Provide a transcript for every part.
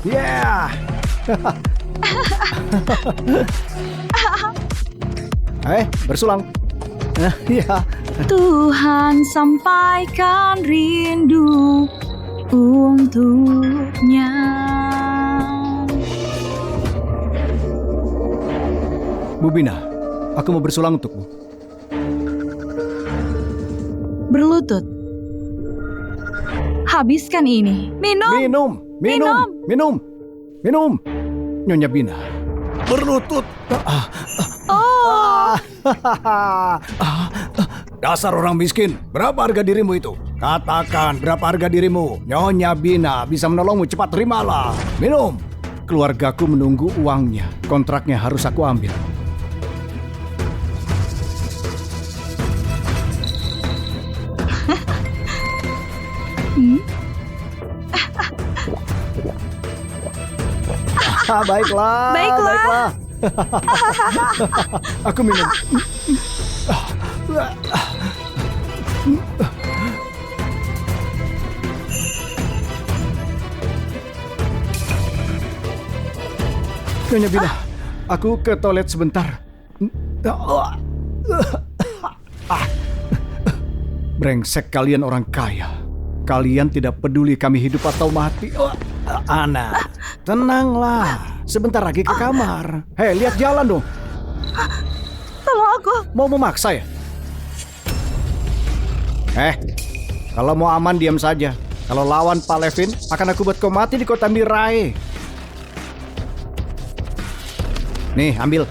Yeah. Bersulang. Iya. Tuhan sampaikan rindu untuknya. Bu Bina, aku mau bersulang untukmu. Berlutut. Habiskan ini. Minum. Minum. Nyonya Bina. Berlutut. Oh. Dasar orang miskin, berapa harga dirimu itu? Katakan berapa harga dirimu? Nyonya Bina bisa menolongmu, cepat terimalah. Minum. Keluargaku menunggu uangnya. Kontraknya harus aku ambil. Baiklah. Aku minum. Nyonya Bina, aku ke toilet sebentar. Brengsek kalian orang kaya. Kalian tidak peduli kami hidup atau mati. Ana, tenanglah. Sebentar lagi ke kamar. Hei, lihat jalan dong. Tolong aku. Mau memaksa ya? Kalau mau aman diam saja. Kalau lawan Pak Levin, akan aku buat kau mati di kota Mirai. Nih, ambil.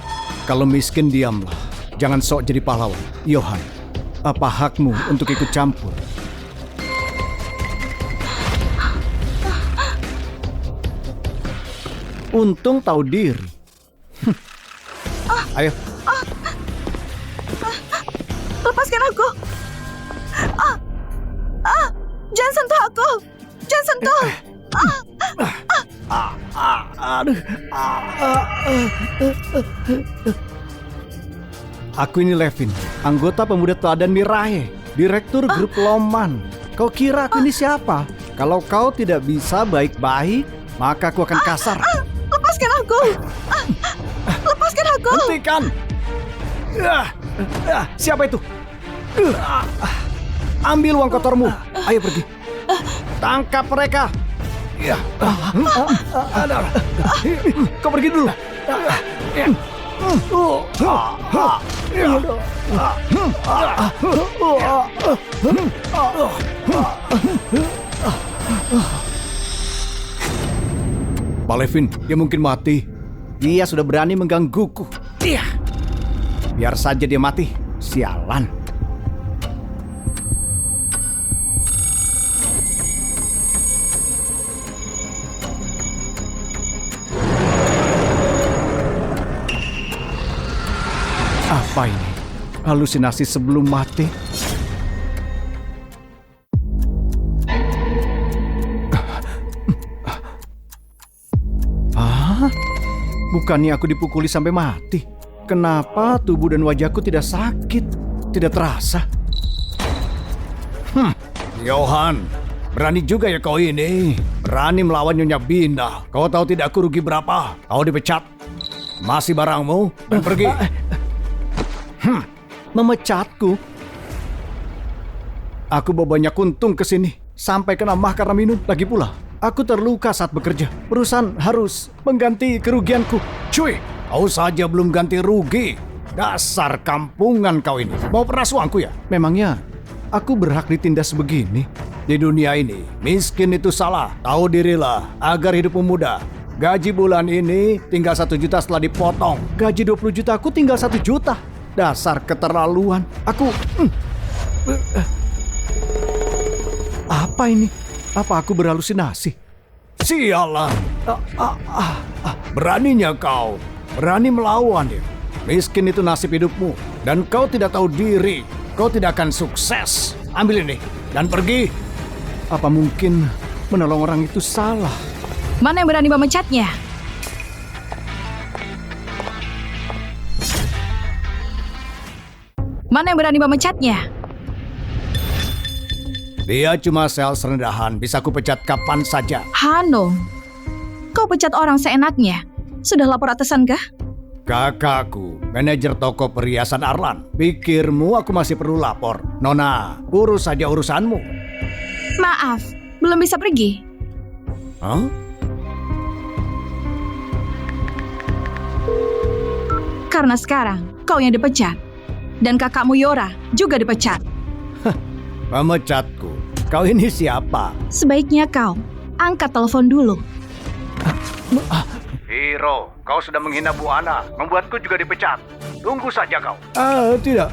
Kalau miskin diamlah. Jangan sok jadi pahlawan. Johan, apa hakmu untuk ikut campur? Untung tahu diri. Ayo. Lepaskan aku. Jangan sentuh aku. Jangan sentuh. Aku ini Levin, anggota pemuda teladan Mirai, direktur grup Loman. Kau kira aku ini siapa? Kalau kau tidak bisa baik-baik, maka aku akan kasar. Lepaskan aku. Lepaskan aku. Hentikan. Siapa itu? Ambil uang kotormu. Ayo pergi. Tangkap mereka. Kau pergi dulu. Pak Levin, dia mungkin mati. Dia sudah berani menggangguku. Biar saja dia mati. Sialan. Apa ini? Halusinasi sebelum mati? Bukannya aku dipukuli sampai mati? Kenapa tubuh dan wajahku tidak sakit? Tidak terasa? Johan, berani juga ya kau ini. Berani melawan Nyonya Bina. Kau tahu tidak aku rugi berapa? Kau dipecat. Masih barangmu dan pergi. Memecatku? Aku bawa banyak untung ke sini. Sampai kena mah karena minum. Lagi pula, aku terluka saat bekerja. Perusahaan harus mengganti kerugianku. Cuy, kau saja belum ganti rugi. Dasar kampungan kau ini. Mau peras uangku ya? Memangnya aku berhak ditindas begini? Di dunia ini, miskin itu salah. Tahu dirilah agar hidupmu mudah. Gaji bulan ini tinggal 1 juta setelah dipotong. Gaji 20 juta aku tinggal 1 juta. Dasar keterlaluan. Aku... Apa ini? Apa aku berhalusinasi? Sialan. Beraninya kau. Berani melawan ya. Miskin itu nasib hidupmu. Dan kau tidak tahu diri. Kau tidak akan sukses. Ambil ini dan pergi. Apa mungkin menolong orang itu salah? Mana yang berani memecatnya? Mana yang berani memecatnya? Dia cuma sales rendahan, bisa ku pecat kapan saja. Hanung, Kau pecat orang seenaknya. Sudah lapor atasan kah? Kakakku, manajer toko perhiasan Arlan. Pikirmu aku masih perlu lapor? Nona, urus saja urusanmu. Maaf, belum bisa pergi. Hah? Karena sekarang kau yang dipecat. Dan kakakmu Yora juga dipecat. Memecatku. Kau ini siapa? Sebaiknya kau angkat telepon dulu. Hiro, kau sudah menghina Bu Ana. Membuatku juga dipecat. Tunggu saja kau. Tidak,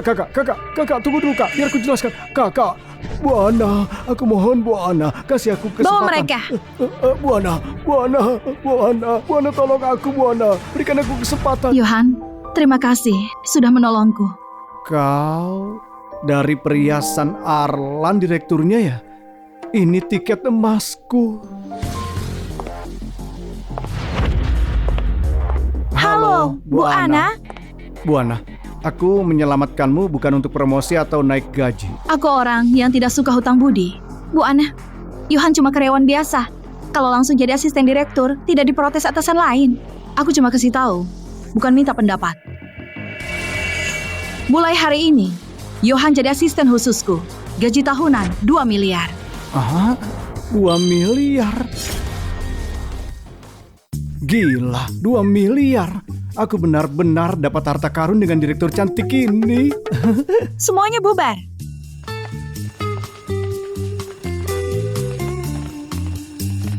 kakak, tunggu dulu kak. Biar aku jelaskan. Kakak, Bu Ana, aku mohon Bu Ana, kasih aku kesempatan. Bawa mereka. Bu Ana, tolong aku Bu Ana. Berikan aku kesempatan. Johan, terima kasih sudah menolongku. Kau dari perhiasan Arlan direkturnya ya? Ini tiket emasku. Halo, Bu Ana. Bu Ana, aku menyelamatkanmu bukan untuk promosi atau naik gaji. Aku orang yang tidak suka hutang budi. Bu Ana, Johan cuma karyawan biasa. Kalau langsung jadi asisten direktur, tidak diprotes atasan lain. Aku cuma kasih tahu, bukan minta pendapat. Mulai hari ini, Johan jadi asisten khususku. Gaji tahunan 2 miliar. 2 miliar? Gila, 2 miliar. Aku benar-benar dapat harta karun dengan direktur cantik ini. Semuanya bubar.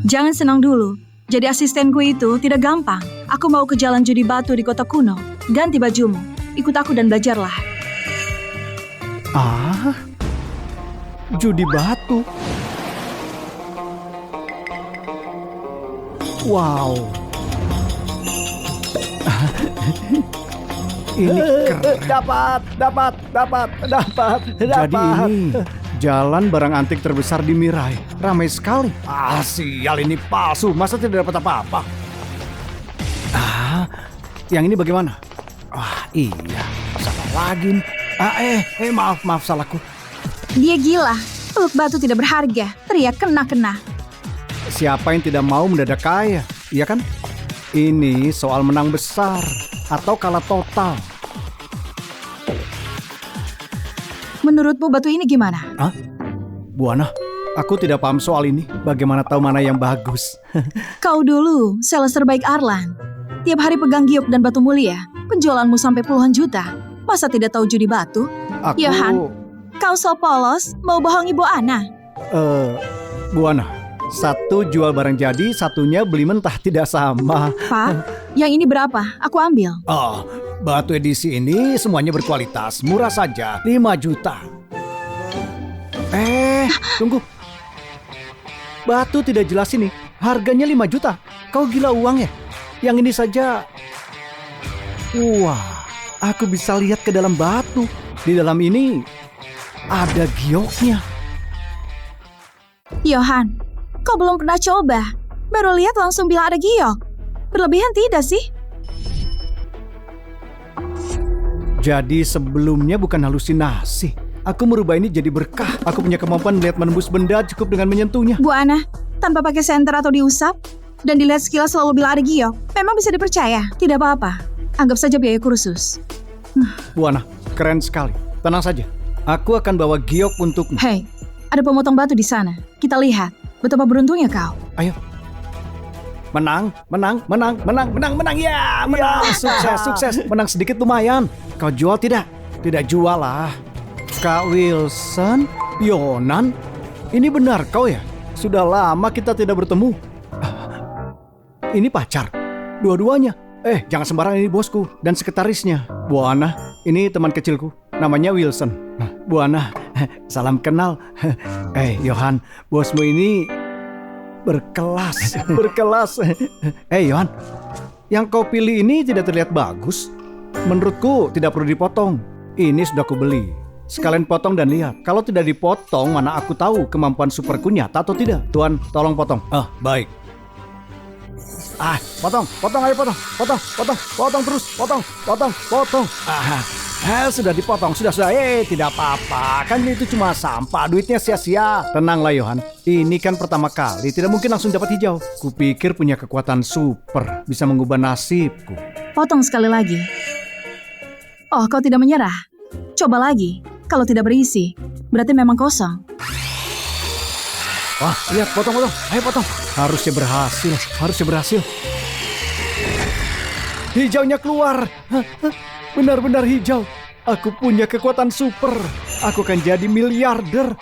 Jangan senang dulu. Jadi asistenku itu tidak gampang. Aku mau ke jalan judi batu di kota kuno. Ganti bajumu. Ikut aku dan belajarlah. Judi batu. Wow. Ini keren. Dapat. Jadi ini jalan barang antik terbesar di Mirai. Ramai sekali. Sial, ini palsu. Masa tidak dapat apa-apa? Yang ini bagaimana? Iya. Salah lagi nih. Maaf salahku. Dia gila. Peluk batu tidak berharga. Teriak kena-kena. Siapa yang tidak mau mendadak kaya? Iya kan? Ini soal menang besar atau kalah total. Menurutmu batu ini gimana? Bu Ana, aku tidak paham soal ini. Bagaimana tahu mana yang bagus? Kau dulu sales terbaik Arlan. Tiap hari pegang giok dan batu mulia. Penjualanmu sampai puluhan juta. Masa tidak tahu judi batu? Johan, kau so polos mau bohongi Bu Ana? Bu Ana, satu jual barang jadi, satunya beli mentah, tidak sama. Pak, yang ini berapa? Aku ambil. Batu edisi ini semuanya berkualitas, murah saja, 5 juta. Tunggu. Batu tidak jelas ini, harganya 5 juta. Kau gila uang ya? Yang ini saja. Wah, aku bisa lihat ke dalam batu. Di dalam ini ada gioknya. Johan, kau belum pernah coba. Baru lihat langsung bilang ada giok. Berlebihan tidak sih? Jadi sebelumnya bukan halusinasi. Aku merubah ini jadi berkah. Aku punya kemampuan melihat menembus benda cukup dengan menyentuhnya. Bu Ana, tanpa pakai senter atau diusap, dan dilihat sekilas selalu bilang ada giok, memang bisa dipercaya. Tidak apa-apa. Anggap saja biaya kursus. Bu Ana, keren sekali. Tenang saja. Aku akan bawa giok untukmu. Hei, ada pemotong batu di sana. Kita lihat betapa beruntungnya kau. Ayo. Menang. Ya, menang. Sukses. Menang sedikit lumayan. Kau jual tidak? Tidak jual lah. Kak Wilson, Yonan, ini benar kau ya? Sudah lama kita tidak bertemu. Ini pacar, dua-duanya. Jangan sembarangan, ini bosku dan sekretarisnya. Bu Ana, ini teman kecilku. Namanya Wilson. Bu Ana, salam kenal. Johan, bosmu ini berkelas. Johan, yang kau pilih ini tidak terlihat bagus. Menurutku tidak perlu dipotong. Ini sudah kubeli. Sekalian potong dan lihat. Kalau tidak dipotong, mana aku tahu kemampuan superku nyata atau tidak. Tuan, tolong potong. Baik. Potong, ayo potong terus, potong. Sudah dipotong, sudah. Tidak apa-apa. Kan itu cuma sampah, duitnya sia-sia. Tenanglah Yohan, ini kan pertama kali, tidak mungkin langsung dapat hijau. Kupikir punya kekuatan super, bisa mengubah nasibku. Potong sekali lagi. Oh, kau tidak menyerah? Coba lagi. Kalau tidak berisi, berarti memang kosong. Wah, lihat, potong. Ayo potong. Harusnya berhasil. Hijaunya keluar. Benar-benar hijau. Aku punya kekuatan super. Aku akan jadi miliarder.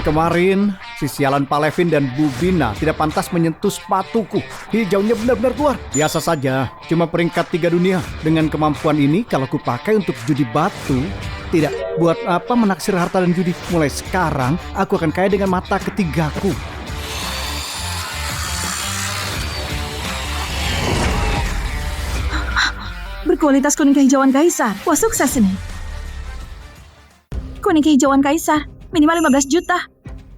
Kemarin, si sialan Palevin dan Bubina tidak pantas menyentuh sepatuku. Hijaunya benar-benar keluar. Biasa saja, cuma peringkat 3 dunia. Dengan kemampuan ini, kalau ku pakai untuk judi batu, tidak, buat apa menaksir harta dan judi? Mulai sekarang, aku akan kaya dengan mata ketigaku. Berkualitas kuning kehijauan kaisar. Wah, sukses ini. Kuning kehijauan kaisar, minimal 15 juta.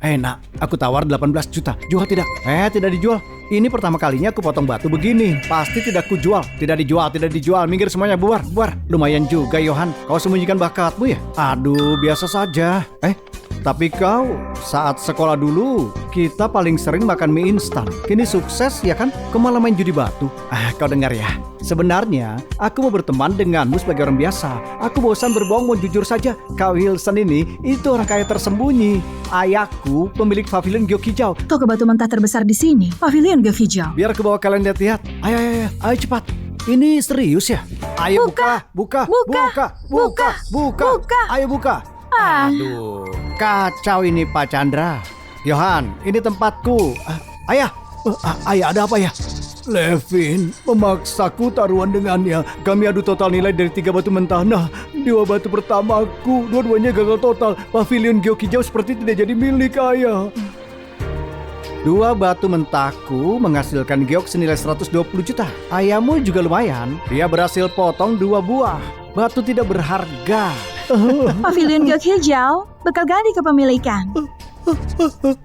Nak, aku tawar 18 juta. Jual tidak? Tidak dijual. Ini pertama kalinya aku potong batu begini. Pasti tidak kujual. Tidak dijual. Minggir semuanya, bubar. Lumayan juga, Yohan. Kau sembunyikan bakatmu ya? Aduh, biasa saja. Tapi kau saat sekolah dulu, kita paling sering makan mie instan. Kini sukses ya kan? Kau malah main judi batu. Kau dengar ya. Sebenarnya, aku mau berteman denganmu sebagai orang biasa. Aku bosan berbohong, mau jujur saja. Kau Hilson ini, itu orang kaya tersembunyi. Ayahku pemilik pavilion giok hijau. Toko batu mentah terbesar di sini, pavilion giok hijau. Biar ke bawah kalian lihat-lihat. Ayo cepat. Ini serius ya? Ayo buka. Ayo buka. Aduh, kacau ini Pak Chandra. Yohan, ini tempatku. Ayah, ada apa ya? Levin memaksaku taruhan dengannya. Kami adu total nilai dari 3 batu mentah. Nah, 2 batu pertamaku, dua-duanya gagal total. Pavilion giok hijau seperti tidak jadi milik ayah. 2 batu mentahku menghasilkan giok senilai 120 juta. Ayahmu juga lumayan. Dia berhasil potong 2 buah. Batu tidak berharga. Pavilion giok hijau bakal ganti kepemilikan.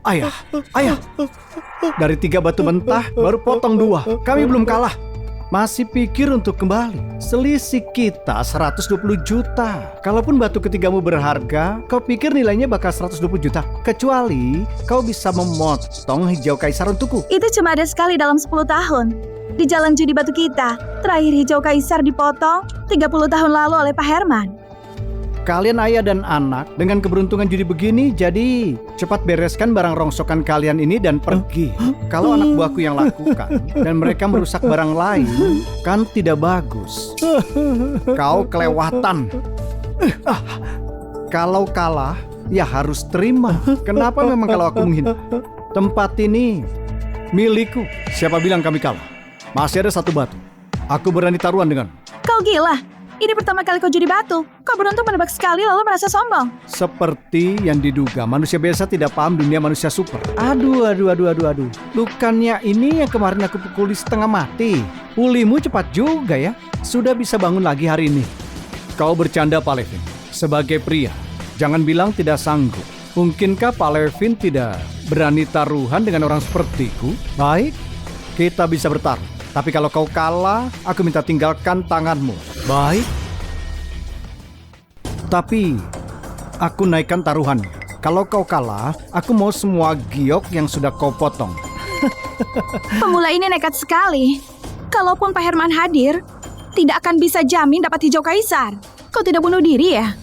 Ayah. Dari 3 batu mentah baru potong 2. Kami belum kalah. Masih pikir untuk kembali. Selisih kita 120 juta. Kalaupun batu ketigamu berharga, kau pikir nilainya bakal 120 juta. Kecuali kau bisa memotong hijau kaisar untukku. Itu cuma ada sekali dalam 10 tahun. Di jalan judi batu kita, terakhir hijau kaisar dipotong 30 tahun lalu oleh Pak Herman. Kalian ayah dan anak dengan keberuntungan judi begini, jadi cepat bereskan barang rongsokan kalian ini dan pergi. Kalau anak buahku yang lakukan dan mereka merusak barang lain, kan tidak bagus. Kau kelewatan. Kalau kalah, ya harus terima. Kenapa memang kalau aku menghina? Tempat ini milikku. Siapa bilang kami kalah? Masih ada 1 batu. Aku berani taruhan dengan. Kau gila. Ini pertama kali kau judi batu. Kau beruntung menebak sekali lalu merasa sombong. Seperti yang diduga, manusia biasa tidak paham dunia manusia super. Aduh. Bukannya ini yang kemarin aku pukuli setengah mati. Pulihmu cepat juga ya. Sudah bisa bangun lagi hari ini. Kau bercanda, Pak Levin. Sebagai pria, jangan bilang tidak sanggup. Mungkinkah Pak Levin tidak berani taruhan dengan orang sepertiku? Baik, kita bisa bertaruh. Tapi kalau kau kalah, aku minta tinggalkan tanganmu. Baik. Tapi aku naikkan taruhannya. Kalau kau kalah, aku mau semua giok yang sudah kau potong. Pemula ini nekat sekali. Kalaupun Pak Herman hadir, tidak akan bisa jamin dapat hijau kaisar. Kau tidak bunuh diri ya?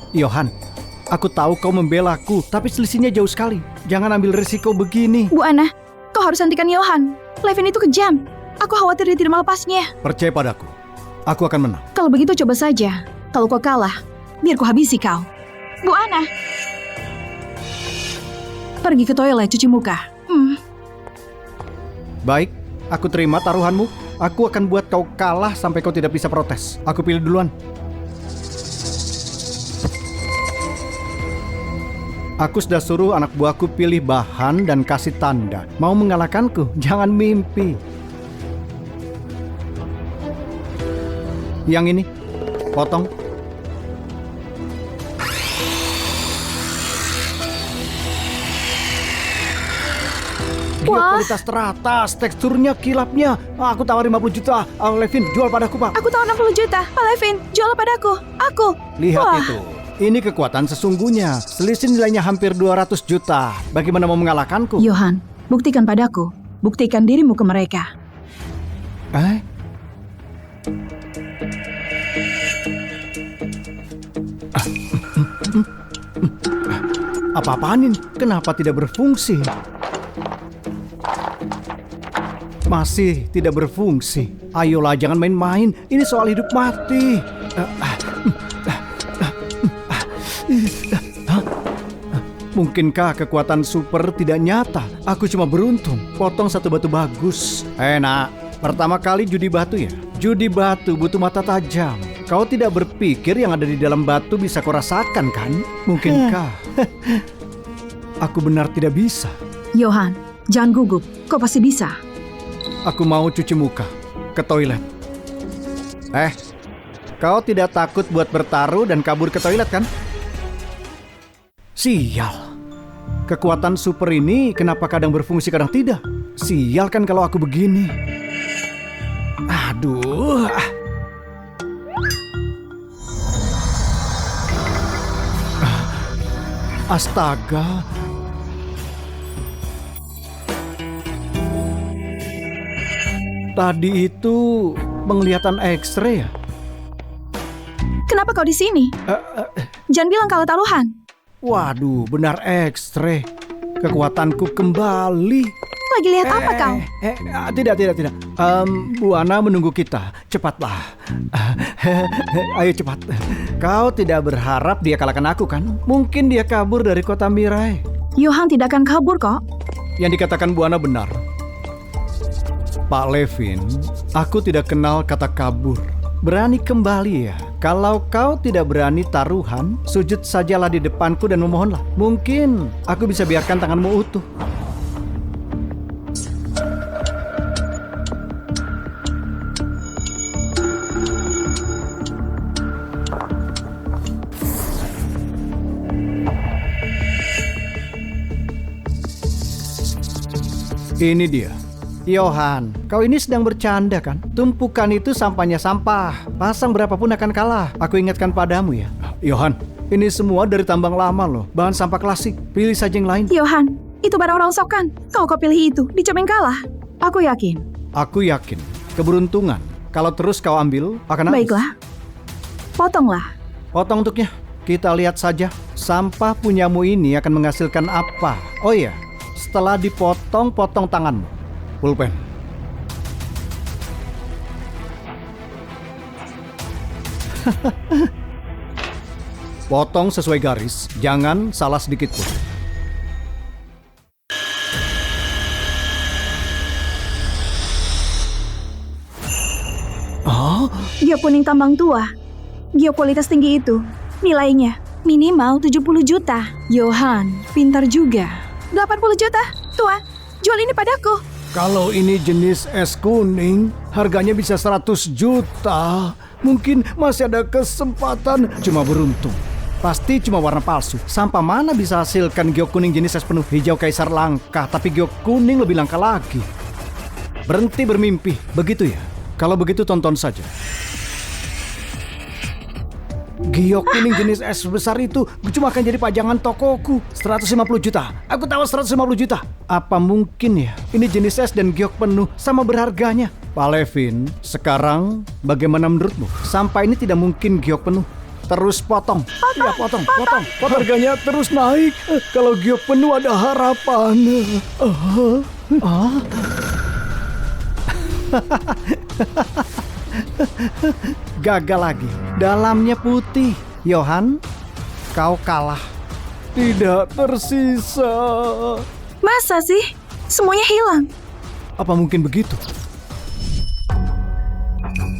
Yohan, aku tahu kau membela aku, tapi selisihnya jauh sekali. Jangan ambil risiko begini. Bu Ana, kau harus hentikan Yohan. Levin itu kejam. Aku khawatir dia tidak melepasnya. Percaya padaku. Aku akan menang. Kalau begitu coba saja. Kalau kau kalah, biar ku habisi kau. Bu Ana. Pergi ke toilet cuci muka. Baik, aku terima taruhanmu. Aku akan buat kau kalah sampai kau tidak bisa protes. Aku pilih duluan. Aku sudah suruh anak buahku pilih bahan dan kasih tanda. Mau mengalahkanku? Jangan mimpi. Yang ini, potong. Giok Wah. kualitas teratas, teksturnya, kilapnya. Aku tawar 50 juta. Levin, jual padaku, Pak. Aku tahu 60 juta. Pak Levin, jual padaku. Aku. Lihat Wah. itu. Ini kekuatan sesungguhnya. Selisih nilainya hampir 200 juta. Bagaimana mau mengalahkanku? Johan, buktikan padaku. Buktikan dirimu ke mereka. Eh? Apa-apaan ini? Kenapa tidak berfungsi? Masih tidak berfungsi. Ayolah, jangan main-main. Ini soal hidup mati. Mungkinkah kekuatan super tidak nyata? Aku cuma beruntung. Potong satu batu bagus. Nak, pertama kali judi batu ya? Judi batu butuh mata tajam. Kau tidak berpikir yang ada di dalam batu bisa kau rasakan kan? Mungkinkah? Aku benar tidak bisa. Johan, jangan gugup. Kau pasti bisa. Aku mau cuci muka. Ke toilet. Kau tidak takut buat bertaruh dan kabur ke toilet kan? Sial. Kekuatan super ini kenapa kadang berfungsi kadang tidak? Sial kan kalau aku begini. Aduh. Astaga. Tadi itu penglihatan X-ray ya? Kenapa kau di sini? Jangan bilang kalau taruhan. Waduh, benar X-ray. Kekuatanku kembali. Lagi lihat apa kau? Tidak. Bu Ana menunggu kita. Cepatlah. Ayo cepat. Kau tidak berharap dia kalahkan aku kan? Mungkin dia kabur dari kota Mirai. Johan tidak akan kabur kok. Yang dikatakan Bu Ana benar. Pak Levin, aku tidak kenal kata kabur. Berani kembali ya. Kalau kau tidak berani taruhan, sujud sajalah di depanku dan memohonlah. Mungkin aku bisa biarkan tanganmu utuh. Ini dia. Johan, kau ini sedang bercanda kan? Tumpukan itu sampahnya sampah. Pasang berapapun akan kalah. Aku ingatkan padamu ya. Johan, ini semua dari tambang lama loh. Bahan sampah klasik. Pilih saja yang lain. Johan, itu barang rongsokan. Kalau kau pilih itu, dijamin kalah. Aku yakin. Aku yakin. Keberuntungan. Kalau terus kau ambil, akan habis. Baiklah. Potonglah. Potong untuknya. Kita lihat saja. Sampah punyamu ini akan menghasilkan apa? Oh iya, setelah dipotong, potong tanganmu. Pulpen. Potong sesuai garis, jangan salah sedikit pun. Oh, Giok kuning tambang tua. Giok kualitas tinggi itu. Nilainya minimal 70 juta. Johan, pintar juga. 80 juta. Tuan, jual ini padaku. kalau ini jenis es kuning, harganya bisa 100 juta. Mungkin masih ada kesempatan, cuma beruntung. Pasti cuma warna palsu. Sampah mana bisa hasilkan giok kuning jenis es penuh hijau kaisar langka, tapi giok kuning lebih langka lagi. Berhenti bermimpi, begitu ya? Kalau begitu tonton saja. Giok kuning jenis es besar itu cuma akan jadi pajangan tokoku. 150 juta. Aku tahu 150 juta. Apa mungkin ya? Ini jenis es dan giok penuh sama berharganya. Pak Levin, sekarang bagaimana menurutmu? Sampah ini tidak mungkin giok penuh. Terus potong. Iya, potong. Harganya terus naik. Kalau giok penuh ada harapan. Gagal lagi. Dalamnya putih. Johan, kau kalah. Tidak tersisa. Masa sih? Semuanya hilang. Apa mungkin begitu?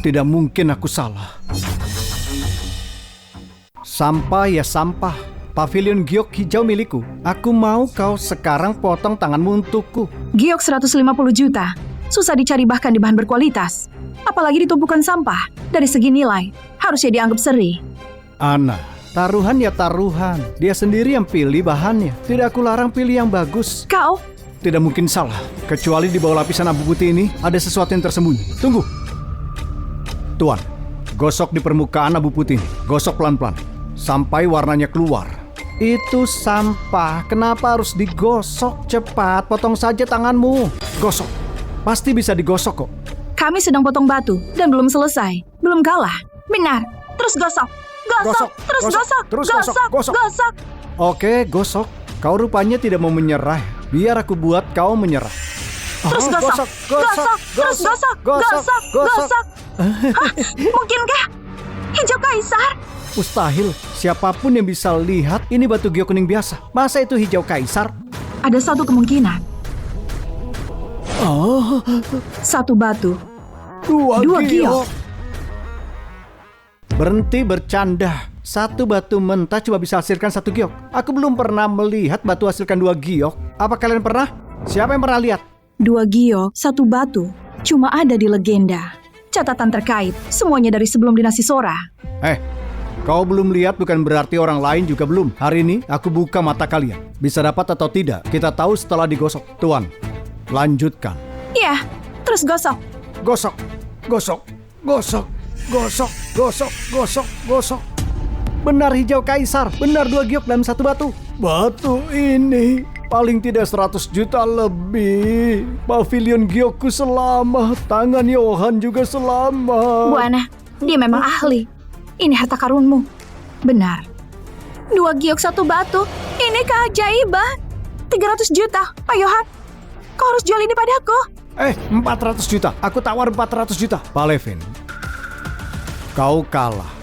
Tidak mungkin aku salah. Sampah ya sampah. Pavilion giok hijau milikku. Aku mau kau sekarang potong tanganmu untukku. Giok 150 juta. Susah dicari bahkan di bahan berkualitas. Apalagi di tumpukan sampah. Dari segi nilai, harusnya dianggap seri. Ana, taruhan ya taruhan. Dia sendiri yang pilih bahannya. Tidak aku larang pilih yang bagus. Kau Tidak mungkin salah. Kecuali di bawah lapisan abu putih ini ada sesuatu yang tersembunyi. Tunggu. Tuan, gosok di permukaan abu putih ini. Gosok pelan-pelan. Sampai warnanya keluar. Itu sampah. Kenapa harus digosok? Cepat, potong saja tanganmu. Gosok. Pasti bisa digosok kok. Kami sedang potong batu dan belum selesai. Belum kalah. Benar. Terus gosok. Gosok. Terus gosok. Terus gosok. Oke, gosok. Kau rupanya tidak mau menyerah. Biar aku buat kau menyerah. Terus gosok. Terus gosok. Hah? Mungkinkah? Hijau kaisar? Mustahil. Siapapun yang bisa lihat ini batu giok kuning biasa. Masa itu hijau kaisar? Ada satu kemungkinan. Oh, Satu batu. dua Dua giok. Berhenti bercanda. Satu batu mentah cuma bisa hasilkan satu giok. Aku belum pernah melihat batu hasilkan 2 giok. Apa kalian pernah? Siapa yang pernah lihat? 2 giok, 1 batu. Cuma ada di legenda. Catatan terkait, semuanya dari sebelum dinasti Sora. Kau belum lihat bukan berarti orang lain juga belum. Hari ini aku buka mata kalian. Bisa dapat atau tidak, kita tahu setelah digosok. Tuan, lanjutkan. Ya, terus gosok. Gosok, gosok, gosok, gosok, gosok, gosok, gosok. Benar hijau kaisar, benar 2 giok dalam 1 batu. Batu ini paling tidak 100 juta lebih. Pavilion giokku selamat, tangan Johan juga selamat. Buana, dia memang ahli. Ini harta karunmu. Benar. 2 giok 1 batu. Ini keajaiban. 300 juta. Pak Johan, kau harus jual ini padaku. 400 juta. Aku tawar 400 juta. Pak Levin, kau kalah.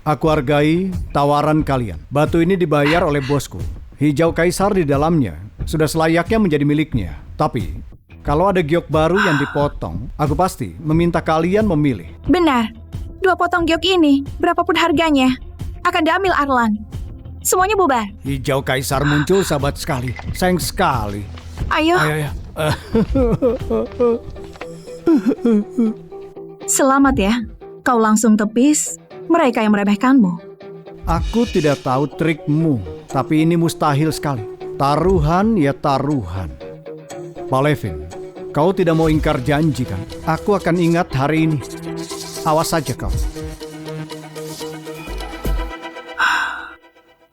Aku hargai tawaran kalian. Batu ini dibayar oleh bosku. Hijau kaisar di dalamnya sudah selayaknya menjadi miliknya. Tapi kalau ada giok baru yang dipotong, aku pasti meminta kalian memilih. Benar. 2 potong giok ini, berapapun harganya, akan diambil Arlan. Semuanya bubar. Hijau kaisar muncul, sahabat sekali. Sayang sekali. Ayo. Ayo. Selamat ya. Kau langsung tepis mereka yang meremehkanmu. Aku tidak tahu trikmu, tapi ini mustahil sekali. Taruhan ya taruhan. Pak Levin, kau tidak mau ingkar janji kan? Aku akan ingat hari ini. Awas saja kau.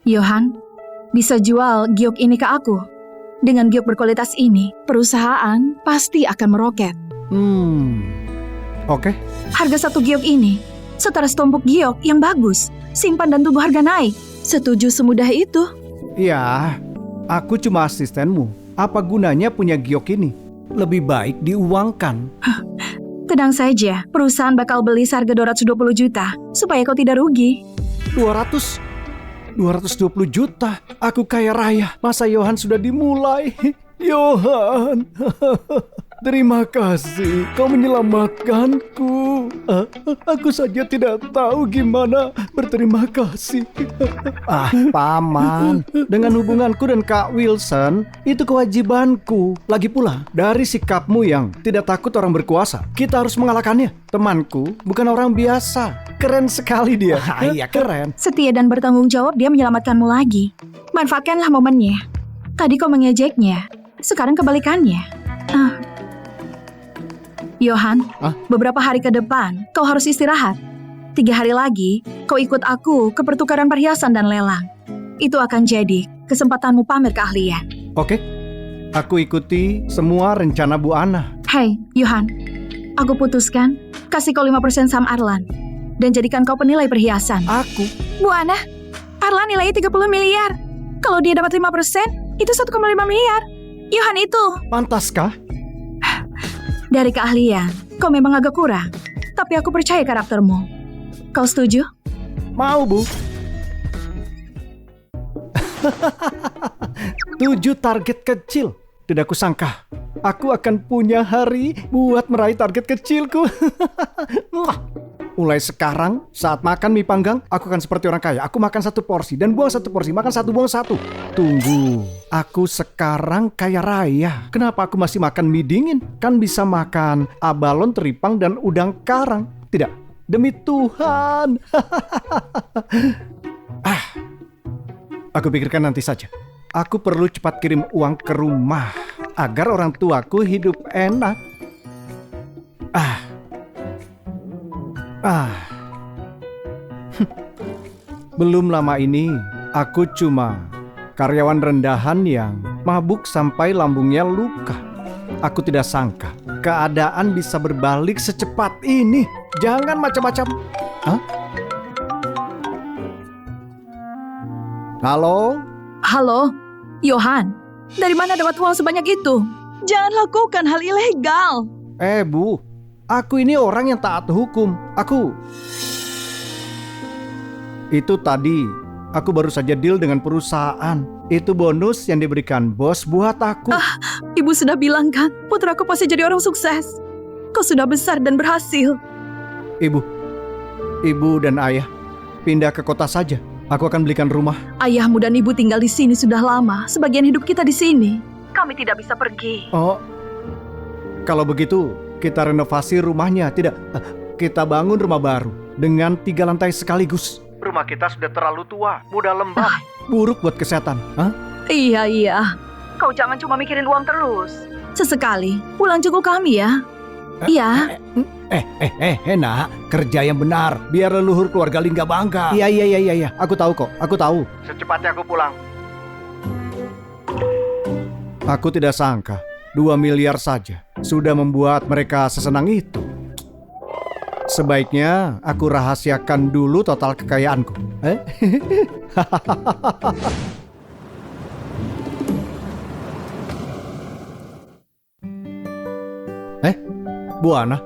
Johan, bisa jual giok ini ke aku. Dengan giok berkualitas ini, perusahaan pasti akan meroket. Oke. Harga 1 giok ini setara setumpuk giok yang bagus. Simpan dan tunggu harga naik. Setuju semudah itu? Ya, aku cuma asistenmu. Apa gunanya punya giok ini? Lebih baik diuangkan. Tenang saja, perusahaan bakal beli seharga 220 juta supaya kau tidak rugi. 220 juta. Aku kaya raya. Masa Johan sudah dimulai? Johan, terima kasih. Kau menyelamatkanku. Aku saja tidak tahu gimana berterima kasih. Paman, dengan hubunganku dan Kak Wilson, itu kewajibanku. Lagi pula, dari sikapmu yang tidak takut orang berkuasa, kita harus mengalahkannya. Temanku bukan orang biasa. Keren sekali dia. Iya, keren. Setia dan bertanggung jawab, dia menyelamatkanmu lagi. Manfaatkanlah momennya. Tadi kau mengejeknya, sekarang kebalikannya. Johan, beberapa hari ke depan kau harus istirahat. 3 hari lagi kau ikut aku ke pertukaran perhiasan dan lelang. Itu akan jadi kesempatanmu pamer keahlian. Oke, aku ikuti semua rencana Bu Ana. Hei, Johan, aku putuskan kasih kau 5% saham Arlan dan jadikan kau penilai perhiasan. Aku? Bu Ana, Arlan nilainya 30 miliar. Kalau dia dapat 5%, itu 1,5 miliar. Johan itu. Pantaskah? Dari keahlian, kau memang agak kurang. Tapi aku percaya karaktermu. Kau setuju? Mau, Bu. 7 target kecil. Tidak kusangka. Aku akan punya hari buat meraih target kecilku. Mulai sekarang, saat makan mie panggang, aku akan seperti orang kaya. Aku makan 1 porsi dan buang 1 porsi. Makan 1, buang 1. Tunggu, aku sekarang kaya raya. Kenapa aku masih makan mie dingin? Kan bisa makan abalon, teripang, dan udang karang. Tidak, demi Tuhan. Aku pikirkan nanti saja. Aku perlu cepat kirim uang ke rumah agar orang tuaku hidup enak. Belum lama ini, aku cuma karyawan rendahan yang mabuk sampai lambungnya luka. Aku tidak sangka keadaan bisa berbalik secepat ini. Jangan macam-macam. Hah? Halo? Halo, Johan. Dari mana dapat uang sebanyak itu? Jangan lakukan hal ilegal. Bu, aku ini orang yang taat hukum. Itu tadi, aku baru saja deal dengan perusahaan. Itu bonus yang diberikan bos buat aku. Ibu sudah bilang kan, putraku pasti jadi orang sukses. Kau sudah besar dan berhasil. Ibu dan ayah, pindah ke kota saja. Aku akan belikan rumah. Ayahmu dan ibu tinggal di sini sudah lama. Sebagian hidup kita di sini. Kami tidak bisa pergi. Oh, kalau begitu kita renovasi rumahnya. Tidak, kita bangun rumah baru dengan 3 lantai sekaligus. Rumah kita sudah terlalu tua, mudah lembab, buruk buat kesehatan. Iya. Kau jangan cuma mikirin uang terus. Sesekali pulang jenguk kami ya. Iya. Nak, kerja yang benar, biar leluhur keluarga Lingga bangga. Iya, aku tahu kok, aku tahu. Secepatnya aku pulang. Aku tidak sangka 2 miliar saja sudah membuat mereka sesenang itu. Sebaiknya aku rahasiakan dulu total kekayaanku. Bu Ana,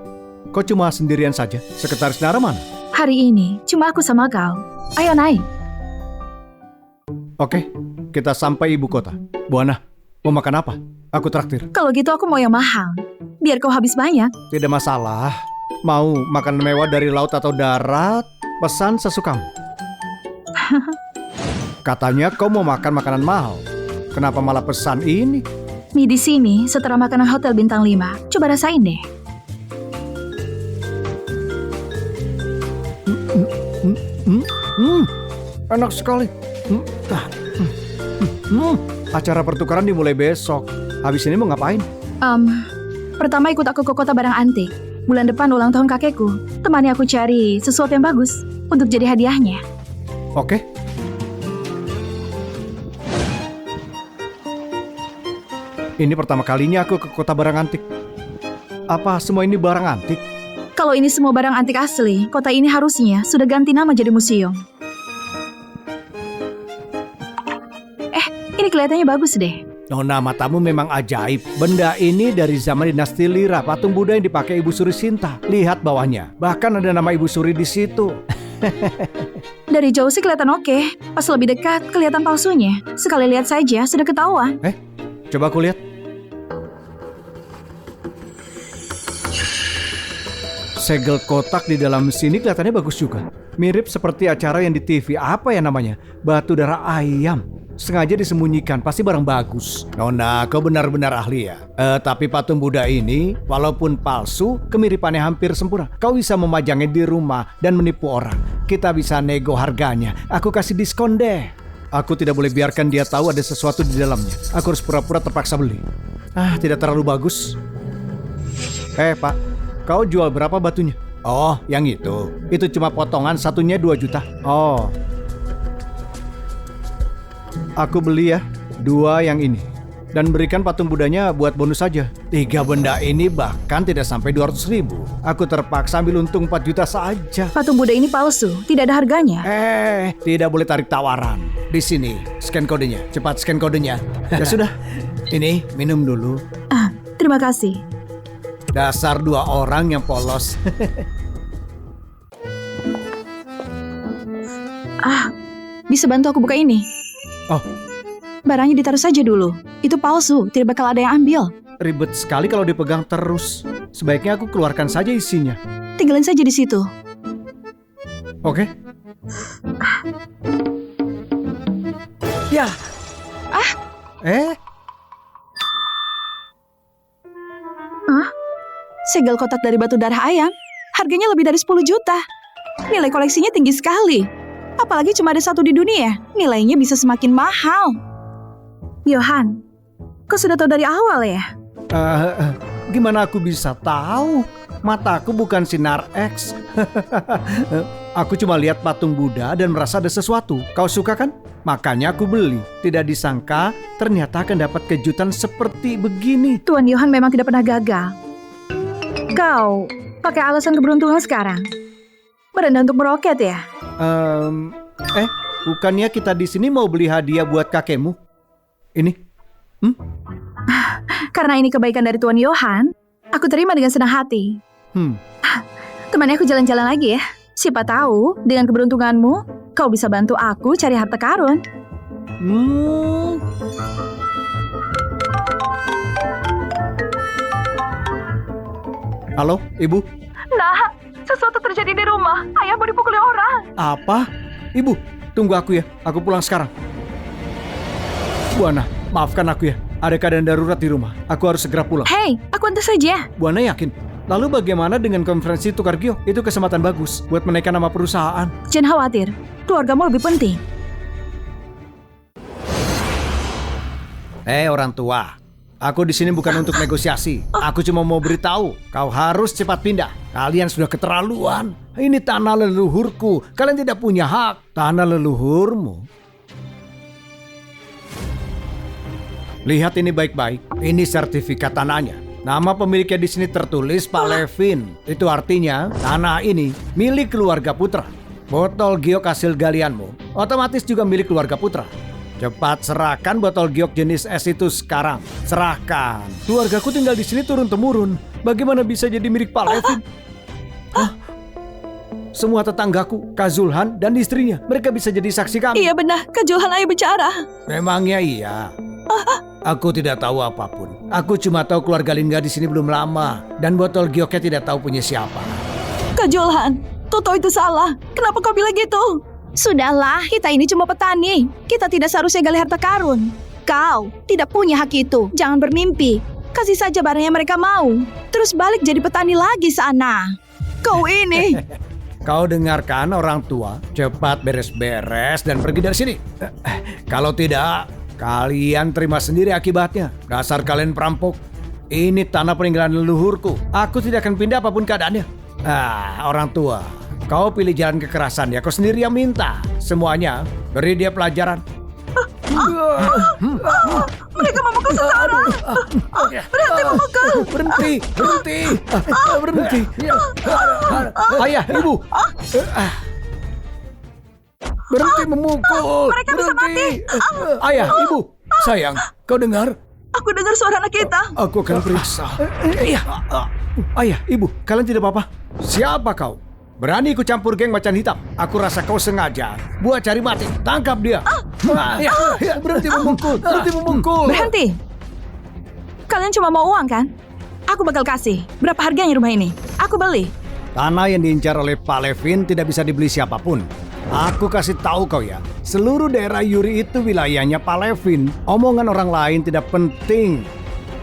kau cuma sendirian saja? Sekretaris Nara mana? Hari ini cuma aku sama kau. Ayo naik. Oke, kita sampai ibu kota. Bu Ana, mau makan apa? Aku traktir. Kalau gitu aku mau yang mahal. Biar kau habis banyak. Tidak masalah. Mau makan mewah dari laut atau darat, pesan sesukamu. Katanya kau mau makan makanan mahal. Kenapa malah pesan ini? Mie di sini setara makanan hotel bintang 5. Coba rasain deh. Enak sekali. Acara pertukaran dimulai besok. Habis ini mau ngapain? Pertama ikut aku ke kota barang antik. Bulan depan ulang tahun kakekku. Temani aku cari sesuatu yang bagus untuk jadi hadiahnya. Oke. Ini pertama kalinya aku ke kota barang antik. Apa semua ini barang antik? Kalau ini semua barang antik asli, kota ini harusnya sudah ganti nama jadi museum. Ini kelihatannya bagus deh. Nona, matamu memang ajaib. Benda ini dari zaman dinasti Lira, patung Buddha yang dipakai Ibu Suri Sinta. Lihat bawahnya, bahkan ada nama Ibu Suri di situ. Dari jauh sih kelihatan oke. Pas lebih dekat, kelihatan palsunya. Sekali lihat saja, sudah ketahuan. Coba aku lihat. Segel kotak di dalam sini kelihatannya bagus juga. Mirip seperti acara yang di TV. Apa ya namanya? Batu darah ayam. Sengaja disembunyikan, pasti barang bagus. Nona, kau benar-benar ahli ya. Tapi patung Buddha ini, walaupun palsu, kemiripannya hampir sempurna. Kau bisa memajangnya di rumah dan menipu orang. Kita bisa nego harganya. Aku kasih diskon deh. Aku tidak boleh biarkan dia tahu ada sesuatu di dalamnya. Aku harus pura-pura terpaksa beli. Tidak terlalu bagus. Pak, kau jual berapa batunya? Oh, yang itu. Itu cuma potongan, satunya 2 juta. Oh. Aku beli ya, 2 yang ini. Dan berikan patung Budanya buat bonus saja. 3 benda ini bahkan tidak sampai 200.000. Aku terpaksa ambil untung 4 juta saja. Patung Buddha ini palsu, tidak ada harganya. Tidak boleh tarik tawaran. Di sini, scan kodenya. Cepat scan kodenya. Ya sudah, ini minum dulu. Terima kasih. Dasar 2 orang yang polos. Bisa bantu aku buka ini? Oh, barangnya ditaruh saja dulu. Itu palsu, tidak bakal ada yang ambil. Ribet sekali kalau dipegang terus. Sebaiknya aku keluarkan saja isinya. Tinggalin saja di situ. Oke. Ya. Segel kotak dari batu darah ayam. Harganya lebih dari 10 juta. Nilai koleksinya tinggi sekali. Apalagi cuma ada 1 di dunia. Nilainya bisa semakin mahal. Johan, kau sudah tahu dari awal ya? Gimana aku bisa tahu? Mataku bukan sinar X. Aku cuma lihat patung Buddha dan merasa ada sesuatu. Kau suka kan? Makanya aku beli. Tidak disangka ternyata akan dapat kejutan seperti begini. Tuan Johan memang tidak pernah gagal. Kau pakai alasan keberuntungan sekarang. Berendah untuk meroket ya? Bukannya kita di sini mau beli hadiah buat kakekmu? Ini? Karena ini kebaikan dari Tuan Johan, aku terima dengan senang hati. Temani aku jalan-jalan lagi ya. Siapa tahu dengan keberuntunganmu, kau bisa bantu aku cari harta karun. Halo, Ibu? Nah, sesuatu terjadi di rumah. Ayah mau dipukuli orang. Apa? Ibu, tunggu aku ya. Aku pulang sekarang. Buana, maafkan aku ya. Ada keadaan darurat di rumah. Aku harus segera pulang. Hei, aku antar saja. Buana yakin? Lalu bagaimana dengan konferensi tukar giok? Itu kesempatan bagus buat menaikkan nama perusahaan. Jangan khawatir, keluargamu lebih penting. Orang tua, aku di sini bukan untuk negosiasi. Aku cuma mau beritahu, kau harus cepat pindah. Kalian sudah keterlaluan. Ini tanah leluhurku. Kalian tidak punya hak. Tanah leluhurmu. Lihat ini baik-baik. Ini sertifikat tanahnya. Nama pemiliknya di sini tertulis Pak Levin. Itu artinya tanah ini milik keluarga Putra. Botol giok hasil galianmu otomatis juga milik keluarga Putra. Cepat serahkan botol giok jenis es itu sekarang. Serahkan. Keluargaku tinggal di sini turun-temurun. Bagaimana bisa jadi milik Pak Levin? Semua tetanggaku, Kak Zulhan dan istrinya, mereka bisa jadi saksi kami. Iya benar, Kak Johan ayo bicara. Memangnya iya. Aku tidak tahu apapun. Aku cuma tahu keluarga Lingga di sini belum lama dan botol gioknya tidak tahu punya siapa. Kak Johan, Toto itu salah. Kenapa kau bilang gitu? Sudahlah, kita ini cuma petani. Kita tidak seharusnya gali harta karun. Kau tidak punya hak itu. Jangan bermimpi. Kasih saja barang yang mereka mau. Terus balik jadi petani lagi sana. Kau ini. Kau dengarkan orang tua. Cepat beres-beres dan pergi dari sini. Kalau tidak, kalian terima sendiri akibatnya. Dasar kalian perampok. Ini tanah peninggalan leluhurku. Aku tidak akan pindah apapun keadaannya. Orang tua. Kau pilih jalan kekerasan ya, kau sendiri yang minta. Semuanya, beri dia pelajaran. Mereka memukul seseorang. Berhenti memukul. Berhenti. Ayah, ibu. Berhenti memukul. Mereka bisa mati. Ayah, ibu. Sayang, kau dengar? Aku dengar suara anak kita. Aku akan periksa. Ayah, ibu, kalian tidak apa-apa? Siapa kau? Berani ikut campur geng macan hitam? Aku rasa kau sengaja buat cari mati. Tangkap dia. Berhenti memukul. Berhenti. Kalian cuma mau uang kan? Aku bakal kasih. Berapa harganya rumah ini? Aku beli. Tanah yang diincar oleh Pak Levin tidak bisa dibeli siapapun. Aku kasih tahu kau ya, seluruh daerah Yuri itu wilayahnya Pak Levin. Omongan orang lain tidak penting.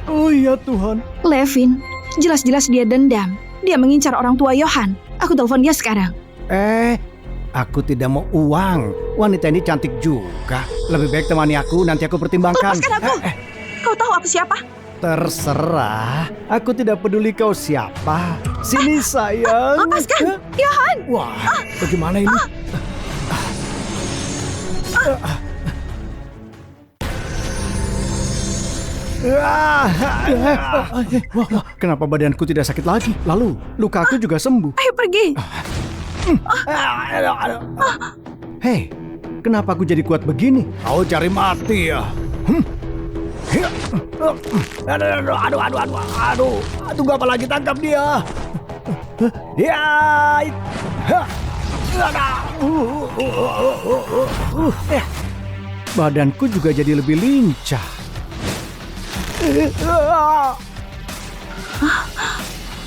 Oh iya Tuhan. Levin, jelas-jelas dia dendam. Dia mengincar orang tua Johan. Aku telepon dia sekarang. Aku tidak mau uang. Wanita ini cantik juga. Lebih baik temani aku, nanti aku pertimbangkan. Lepaskan aku. Kau tahu aku siapa? Terserah. Aku tidak peduli kau siapa. Sini sayang. Lepaskan, Johan. Wah, bagaimana ini? Kenapa badanku tidak sakit lagi? Lalu lukaku juga sembuh. Ayo pergi. Hei, kenapa aku jadi kuat begini? Kau cari mati ya? Aduh, tunggu apa lagi, tangkap dia. Badanku juga jadi lebih lincah.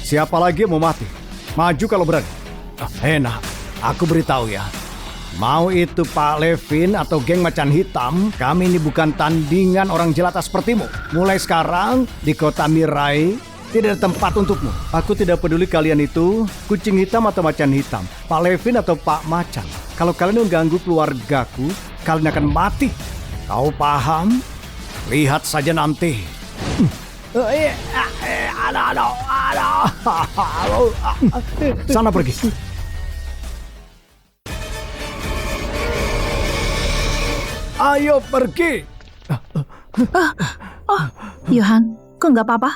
Siapa lagi yang mau mati? Maju kalau berani. Enak, aku beritahu ya. Mau itu Pak Levin atau geng macan hitam, kami ini bukan tandingan orang jelata sepertimu. Mulai sekarang, di kota Mirai, tidak ada tempat untukmu. Aku tidak peduli kalian itu kucing hitam atau macan hitam, Pak Levin atau Pak Macan. Kalau kalian mengganggu keluargaku, kalian akan mati. Kau paham? Lihat saja nanti. Sana pergi. Ayo pergi. Johan, kok nggak apa-apa?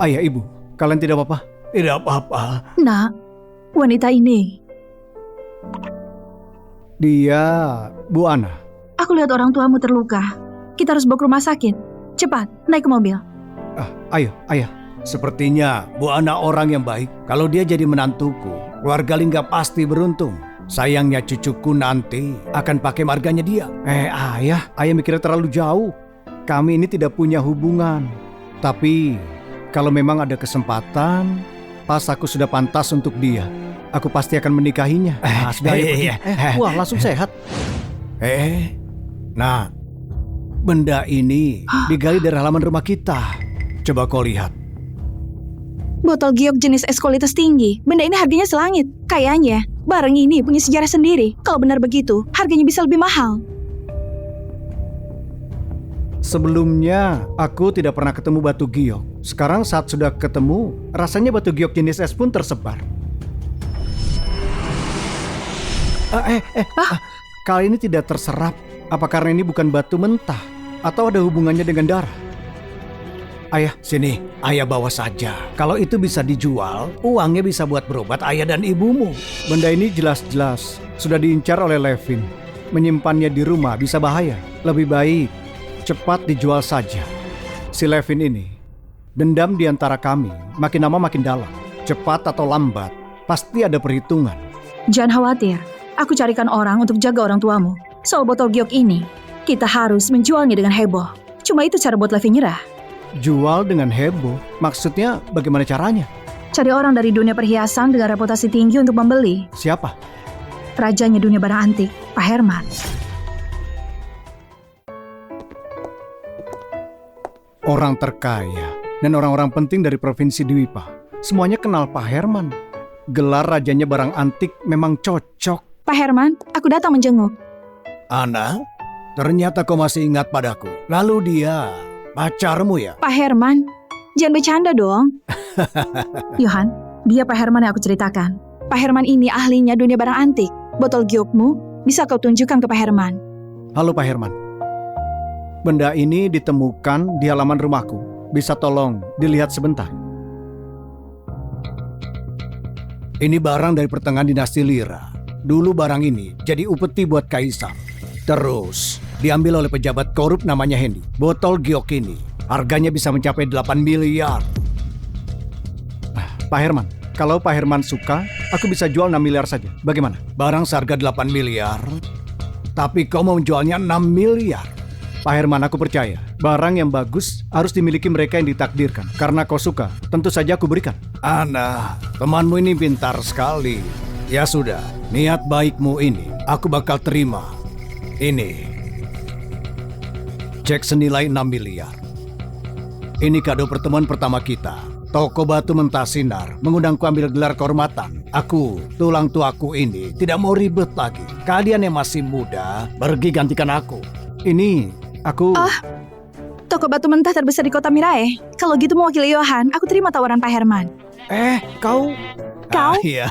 Ayah, ibu, kalian tidak apa-apa? Tidak apa-apa. Nak, wanita ini. Dia Bu Ana. Aku lihat orang tuamu terluka. Kita harus bawa ke rumah sakit. Cepat, naik ke mobil. Ayo, ayah. Sepertinya Bu Ana orang yang baik. Kalau dia jadi menantuku, keluarga Lingga pasti beruntung. Sayangnya cucuku nanti akan pakai marganya dia. Ayah mikirnya terlalu jauh. Kami ini tidak punya hubungan. Tapi kalau memang ada kesempatan, pas aku sudah pantas untuk dia, aku pasti akan menikahinya. Sudah, ayo pergi. Wah, langsung sehat. Nah, benda ini digali dari halaman rumah kita. Coba kau lihat. Botol giok jenis es kualitas tinggi. Benda ini harganya selangit. Kayaknya barang ini punya sejarah sendiri. Kalau benar begitu, harganya bisa lebih mahal. Sebelumnya, aku tidak pernah ketemu batu giok. Sekarang saat sudah ketemu, rasanya batu giok jenis es pun tersebar. Kali ini tidak terserap. Apa karena ini bukan batu mentah? Atau ada hubungannya dengan darah? Ayah, sini. Ayah bawa saja. Kalau itu bisa dijual, uangnya bisa buat berobat ayah dan ibumu. Benda ini jelas-jelas sudah diincar oleh Levin. Menyimpannya di rumah bisa bahaya. Lebih baik cepat dijual saja. Si Levin ini, dendam di antara kami makin lama makin dalam. Cepat atau lambat, pasti ada perhitungan. Jangan khawatir. Aku carikan orang untuk jaga orang tuamu. Soal botol giok ini, kita harus menjualnya dengan heboh. Cuma itu cara buat Levin nyerah. Jual dengan heboh? Maksudnya bagaimana caranya? Cari orang dari dunia perhiasan dengan reputasi tinggi untuk membeli. Siapa? Rajanya dunia barang antik, Pak Herman. Orang terkaya dan orang-orang penting dari Provinsi Dwipa. Semuanya kenal Pak Herman. Gelar rajanya barang antik memang cocok. Pak Herman, aku datang menjenguk. Ana, ternyata kau masih ingat padaku. Lalu dia pacarmu ya? Pak Herman, jangan bercanda dong. Johan, dia Pak Herman yang aku ceritakan. Pak Herman ini ahlinya dunia barang antik. Botol giokmu bisa kau tunjukkan ke Pak Herman. Halo Pak Herman. Benda ini ditemukan di halaman rumahku. Bisa tolong dilihat sebentar? Ini barang dari pertengahan dinasti Lira. Dulu barang ini jadi upeti buat kaisar. Terus diambil oleh pejabat korup namanya Hendy. Botol giok ini harganya bisa mencapai 8 miliar. Pak Herman, kalau Pak Herman suka, aku bisa jual 6 miliar saja. Bagaimana? Barang seharga 8 miliar, tapi kau mau menjualnya 6 miliar. Pak Herman, aku percaya. Barang yang bagus harus dimiliki mereka yang ditakdirkan. Karena kau suka, tentu saja aku berikan. Ana, temanmu ini pintar sekali. Ya sudah, niat baikmu ini aku bakal terima. Ini cek senilai 6 miliar. Ini kado pertemuan pertama kita. Toko batu mentah sinar mengundangku ambil gelar kehormatan. Aku, tulang tuaku ini tidak mau ribet lagi. Kalian yang masih muda, pergi gantikan aku. Ini aku... Toko batu mentah terbesar di kota Mirae. Kalau gitu mewakili Johan, aku terima tawaran Pak Herman. Kau? Kau? Iya.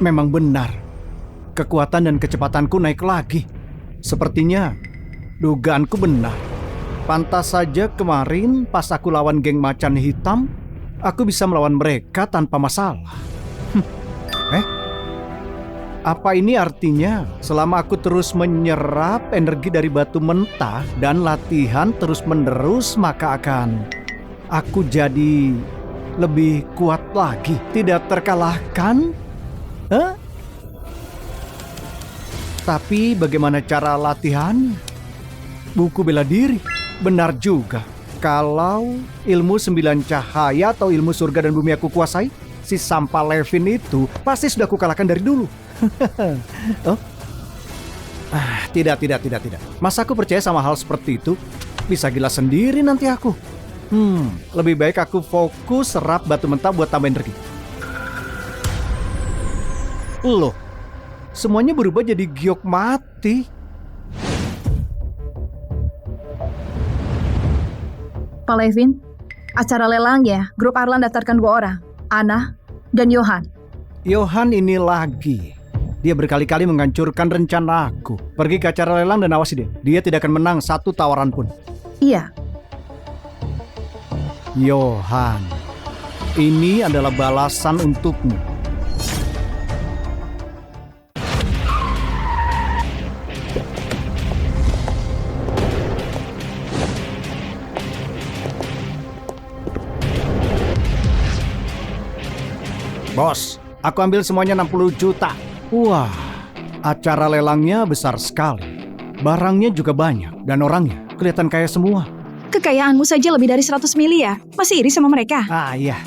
Memang benar, kekuatan dan kecepatanku naik lagi. Sepertinya dugaanku benar. Pantas saja kemarin pas aku lawan geng macan hitam, aku bisa melawan mereka tanpa masalah. Apa ini artinya selama aku terus menyerap energi dari batu mentah dan latihan terus-menerus, maka akan aku jadi lebih kuat lagi, tidak terkalahkan? Tapi bagaimana cara latihan? Buku bela diri. Benar juga. Kalau ilmu 9 cahaya atau ilmu surga dan bumi aku kuasai, Si sampah Levin itu pasti sudah kukalahkan dari dulu. Oh? Tidak. Masa aku percaya sama hal seperti itu? Bisa gila sendiri nanti aku. Lebih baik aku fokus serap batu mentah buat tambahin energi. Loh, semuanya berubah jadi giok mati. Pak Levin, acara lelangnya, grup Arlan daftarkan 2 orang, Anna dan Johan. Johan ini lagi. Dia berkali-kali menghancurkan rencana aku. Pergi ke acara lelang dan awasi dia. Dia tidak akan menang 1 tawaran pun. Iya. Johan, ini adalah balasan untukmu. Bos, aku ambil semuanya 60 juta. Wah, acara lelangnya besar sekali. Barangnya juga banyak dan orangnya kelihatan kaya semua. Kekayaanmu saja lebih dari 100 miliar. Masih iri sama mereka? Iya.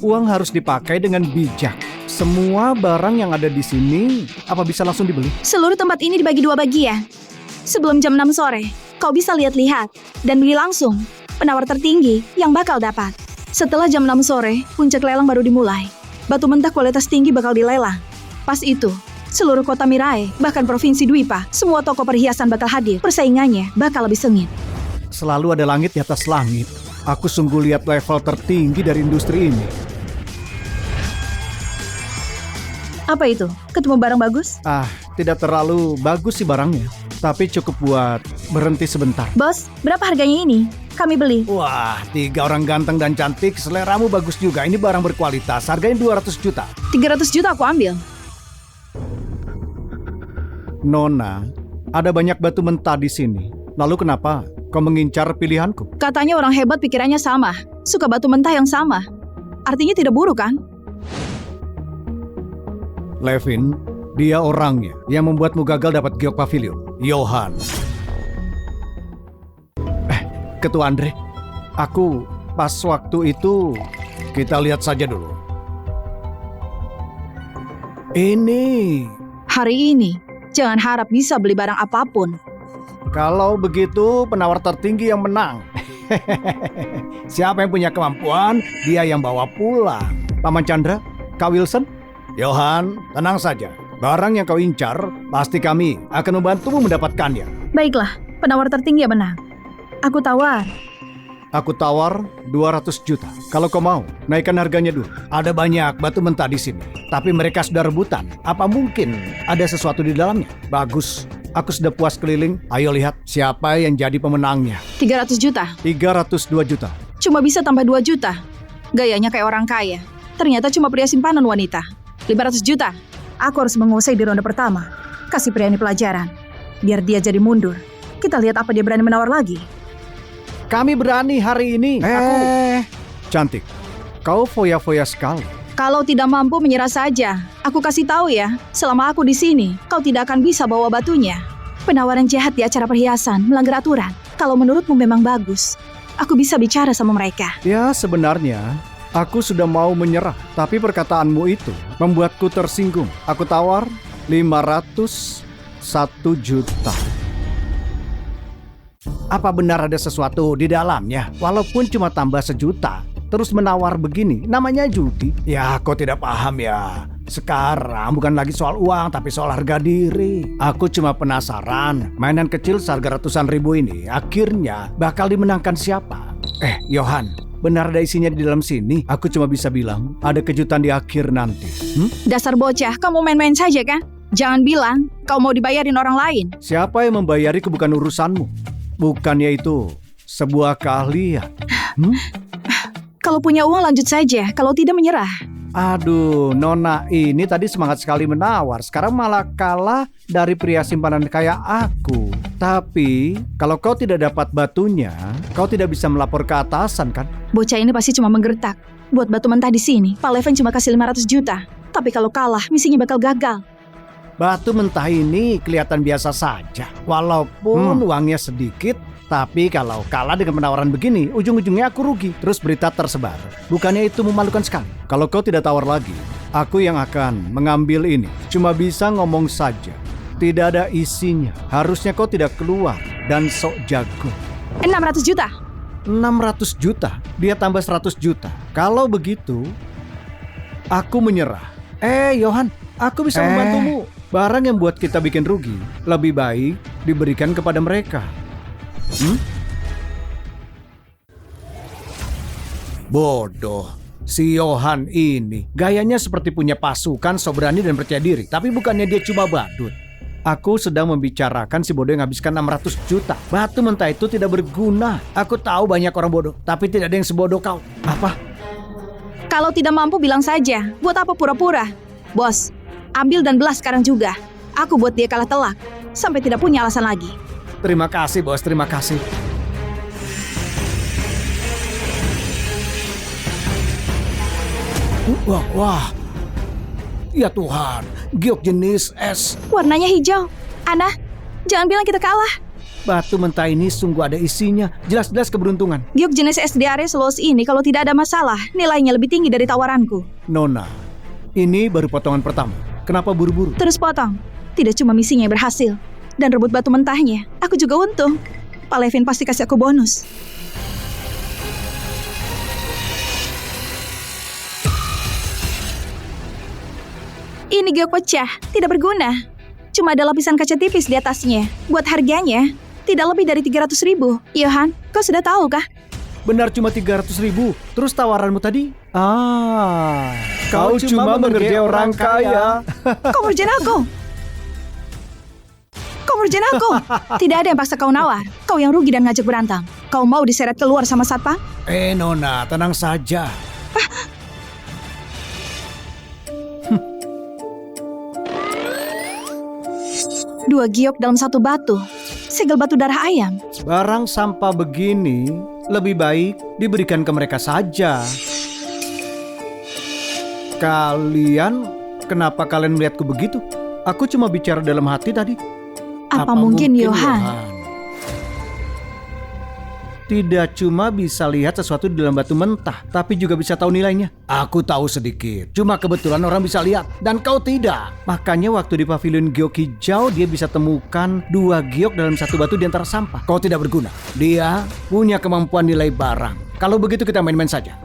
Uang harus dipakai dengan bijak. Semua barang yang ada di sini, apa bisa langsung dibeli? Seluruh tempat ini dibagi 2 bagian. Sebelum jam 6 sore, kau bisa lihat-lihat dan beli langsung. Penawar tertinggi yang bakal dapat. Setelah jam 6 sore, puncak lelang baru dimulai. Batu mentah kualitas tinggi bakal dilelang. Pas itu, seluruh kota Mirae, bahkan provinsi Dwipa, semua toko perhiasan bakal hadir. Persaingannya bakal lebih sengit. Selalu ada langit di atas langit. Aku sungguh lihat level tertinggi dari industri ini. Apa itu? Ketemu barang bagus? Tidak terlalu bagus sih barangnya. Tapi cukup buat berhenti sebentar. Bos, berapa harganya ini? Kami beli. Wah, 3 orang ganteng dan cantik. Seleramu bagus juga. Ini barang berkualitas. Harganya 200 juta. 300 juta aku ambil. Nona, ada banyak batu mentah di sini. Lalu kenapa kau mengincar pilihanku? Katanya orang hebat pikirannya sama. Suka batu mentah yang sama. Artinya tidak buruk kan? Levin, dia orangnya yang membuatmu gagal dapat giok pavilion. Johan. Ketua Andre, aku pas waktu itu, kita lihat saja dulu. Ini. Hari ini, jangan harap bisa beli barang apapun. Kalau begitu, penawar tertinggi yang menang. Siapa yang punya kemampuan, dia yang bawa pulang. Paman Chandra, Kak Wilson, Johan, tenang saja. Barang yang kau incar, pasti kami akan membantumu mendapatkannya. Baiklah, penawar tertinggi yang menang. Aku tawar. Aku tawar 200 juta. Kalau kau mau, naikkan harganya dulu. Ada banyak batu mentah di sini, tapi mereka sudah rebutan. Apa mungkin ada sesuatu di dalamnya? Bagus. Aku sudah puas keliling. Ayo lihat siapa yang jadi pemenangnya. 300 juta. 302 juta. Cuma bisa tambah 2 juta. Gayanya kayak orang kaya. Ternyata cuma pria simpanan wanita. 500 juta. Aku harus menguasai di ronde pertama. Kasih pria ini pelajaran. Biar dia jadi mundur. Kita lihat apa dia berani menawar lagi. Kami berani hari ini. Cantik. Kau foya-foya sekali. Kalau tidak mampu menyerah saja. Aku kasih tahu ya, selama aku di sini, kau tidak akan bisa bawa batunya. Penawaran jahat di acara perhiasan melanggar aturan. Kalau menurutmu memang bagus, aku bisa bicara sama mereka. Ya, sebenarnya aku sudah mau menyerah, tapi perkataanmu itu membuatku tersinggung. Aku tawar 501 juta. Apa benar ada sesuatu di dalamnya? Walaupun cuma tambah 1 juta, terus menawar begini, namanya judi. Ya, kau tidak paham ya. Sekarang bukan lagi soal uang, tapi soal harga diri. Aku cuma penasaran, mainan kecil seharga ratusan ribu ini akhirnya bakal dimenangkan siapa? Johan, benar ada isinya di dalam sini? Aku cuma bisa bilang, ada kejutan di akhir nanti. Dasar bocah, kamu main-main saja kan? Jangan bilang kau mau dibayarin orang lain. Siapa yang membayariku bukan urusanmu. Bukannya itu sebuah keahlian. Kalau punya uang lanjut saja, kalau tidak menyerah. Aduh, Nona ini tadi semangat sekali menawar. Sekarang malah kalah dari pria simpanan kayak aku. Tapi, kalau kau tidak dapat batunya, kau tidak bisa melapor ke atasan kan? Bocah ini pasti cuma menggertak. Buat batu mentah di sini, Pak Levin cuma kasih 500 juta. Tapi kalau kalah, misinya bakal gagal. Batu mentah ini kelihatan biasa saja. Walaupun uangnya sedikit, Tapi kalau kalah dengan penawaran begini, ujung-ujungnya aku rugi. Terus berita tersebar. Bukannya itu memalukan sekali? Kalau kau tidak tawar lagi, aku yang akan mengambil ini. Cuma bisa ngomong saja. Tidak ada isinya. Harusnya kau tidak keluar dan sok jago. 600 juta. 600 juta? Dia tambah 100 juta. Kalau begitu, aku menyerah. Johan, aku bisa membantumu. Barang yang buat kita bikin rugi, lebih baik diberikan kepada mereka. Bodoh. Si Johan ini gayanya seperti punya pasukan, so berani dan percaya diri. Tapi bukannya dia cuma badut. Aku sedang membicarakan si bodoh yang habiskan 600 juta. Batu mentah itu tidak berguna. Aku tahu banyak orang bodoh, tapi tidak ada yang sebodoh kau. Apa? Kalau tidak mampu bilang saja. Buat apa pura-pura? Bos, ambil dan belas sekarang juga. Aku buat dia kalah telak. Sampai tidak punya alasan lagi. Terima kasih, bos. Terima kasih. Wah. Ya Tuhan, giok jenis es. Warnanya hijau. Ana, jangan bilang kita kalah. Batu mentah ini sungguh ada isinya. Jelas-jelas keberuntungan. Giok jenis es di area seluas ini kalau tidak ada masalah, nilainya lebih tinggi dari tawaranku. Nona, ini baru potongan pertama. Kenapa buru-buru? Terus potong. Tidak cuma misinya yang berhasil. Dan rebut batu mentahnya. Aku juga untung. Pak Levin pasti kasih aku bonus. Ini giok pecah, tidak berguna. Cuma ada lapisan kaca tipis di atasnya. Buat harganya, tidak lebih dari 300.000. Johan, kau sudah tahu kah? Benar cuma 300.000. Terus tawaranmu tadi? Kau cuma mengerjai orang kaya. Kau ngerjain aku. Tidak ada yang paksa kau nawar. Kau yang rugi dan ngajak berantem. Kau mau diseret keluar sama satpam? Nona, tenang saja. 2 giok dalam 1 batu. Segel batu darah ayam. Barang sampah begini lebih baik diberikan ke mereka saja. Kenapa kalian melihatku begitu? Aku cuma bicara dalam hati tadi. Apa mungkin Johan? Tidak cuma bisa lihat sesuatu di dalam batu mentah, tapi juga bisa tahu nilainya. Aku tahu sedikit, cuma kebetulan orang bisa lihat, dan kau tidak. Makanya waktu di pavilion giok hijau, dia bisa temukan 2 giok dalam 1 batu di antara sampah. Kau tidak berguna. Dia punya kemampuan nilai barang. Kalau begitu kita main-main saja.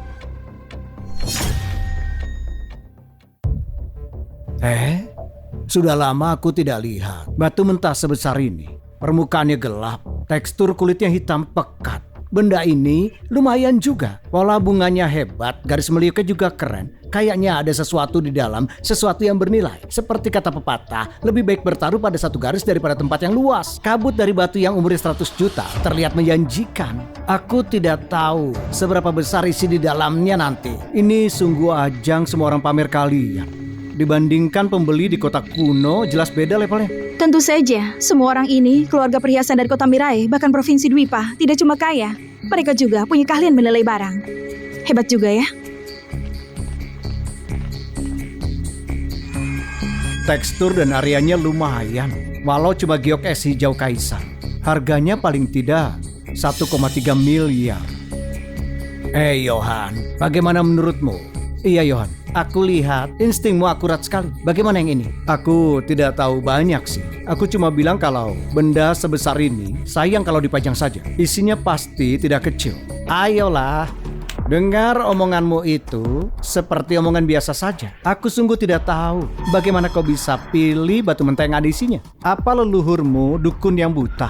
Sudah lama aku tidak lihat batu mentah sebesar ini. Permukaannya gelap, tekstur kulitnya hitam pekat. Benda ini lumayan juga. Pola bunganya hebat, garis meliuknya juga keren. Kayaknya ada sesuatu di dalam, sesuatu yang bernilai. Seperti kata pepatah, lebih baik bertaruh pada satu garis daripada tempat yang luas. Kabut dari batu yang umurnya 100 juta terlihat menjanjikan. Aku tidak tahu seberapa besar isi di dalamnya nanti. Ini sungguh ajang semua orang pamer kalian. Dibandingkan pembeli di kota kuno, jelas beda levelnya. Tentu saja, semua orang ini keluarga perhiasan dari kota Mirai, bahkan provinsi Dwipa, tidak cuma kaya. Mereka juga punya keahlian menilai barang. Hebat juga ya. Tekstur dan areanya lumayan, walau cuma giok es hijau kaisar. Harganya paling tidak 1,3 miliar. Johan, bagaimana menurutmu? Iya Johan, aku lihat instingmu akurat sekali. Bagaimana yang ini? Aku tidak tahu banyak sih. Aku cuma bilang kalau benda sebesar ini sayang kalau dipajang saja. Isinya pasti tidak kecil. Ayolah, dengar omonganmu itu seperti omongan biasa saja. Aku sungguh tidak tahu bagaimana kau bisa pilih batu mentah yang ada isinya. Apa leluhurmu dukun yang buta?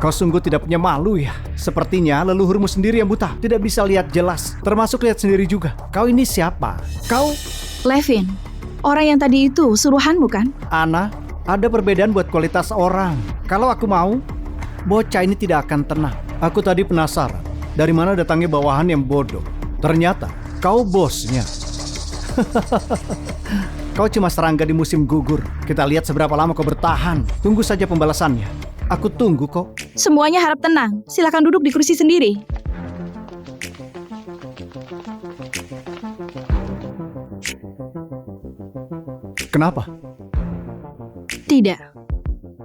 Kau sungguh tidak punya malu ya. Sepertinya leluhurmu sendiri yang buta. Tidak bisa lihat jelas. Termasuk lihat sendiri juga. Kau ini siapa? Kau? Levin, orang yang tadi itu suruhanmu kan? Ana, ada perbedaan buat kualitas orang. Kalau aku mau, bocah ini tidak akan tenang. Aku tadi penasaran. Dari mana datangnya bawahan yang bodoh? Ternyata kau bosnya. Kau cuma serangga di musim gugur. Kita lihat seberapa lama kau bertahan. Tunggu saja pembalasannya. Aku tunggu kok. Semuanya harap tenang. Silakan duduk di kursi sendiri. Kenapa? Tidak.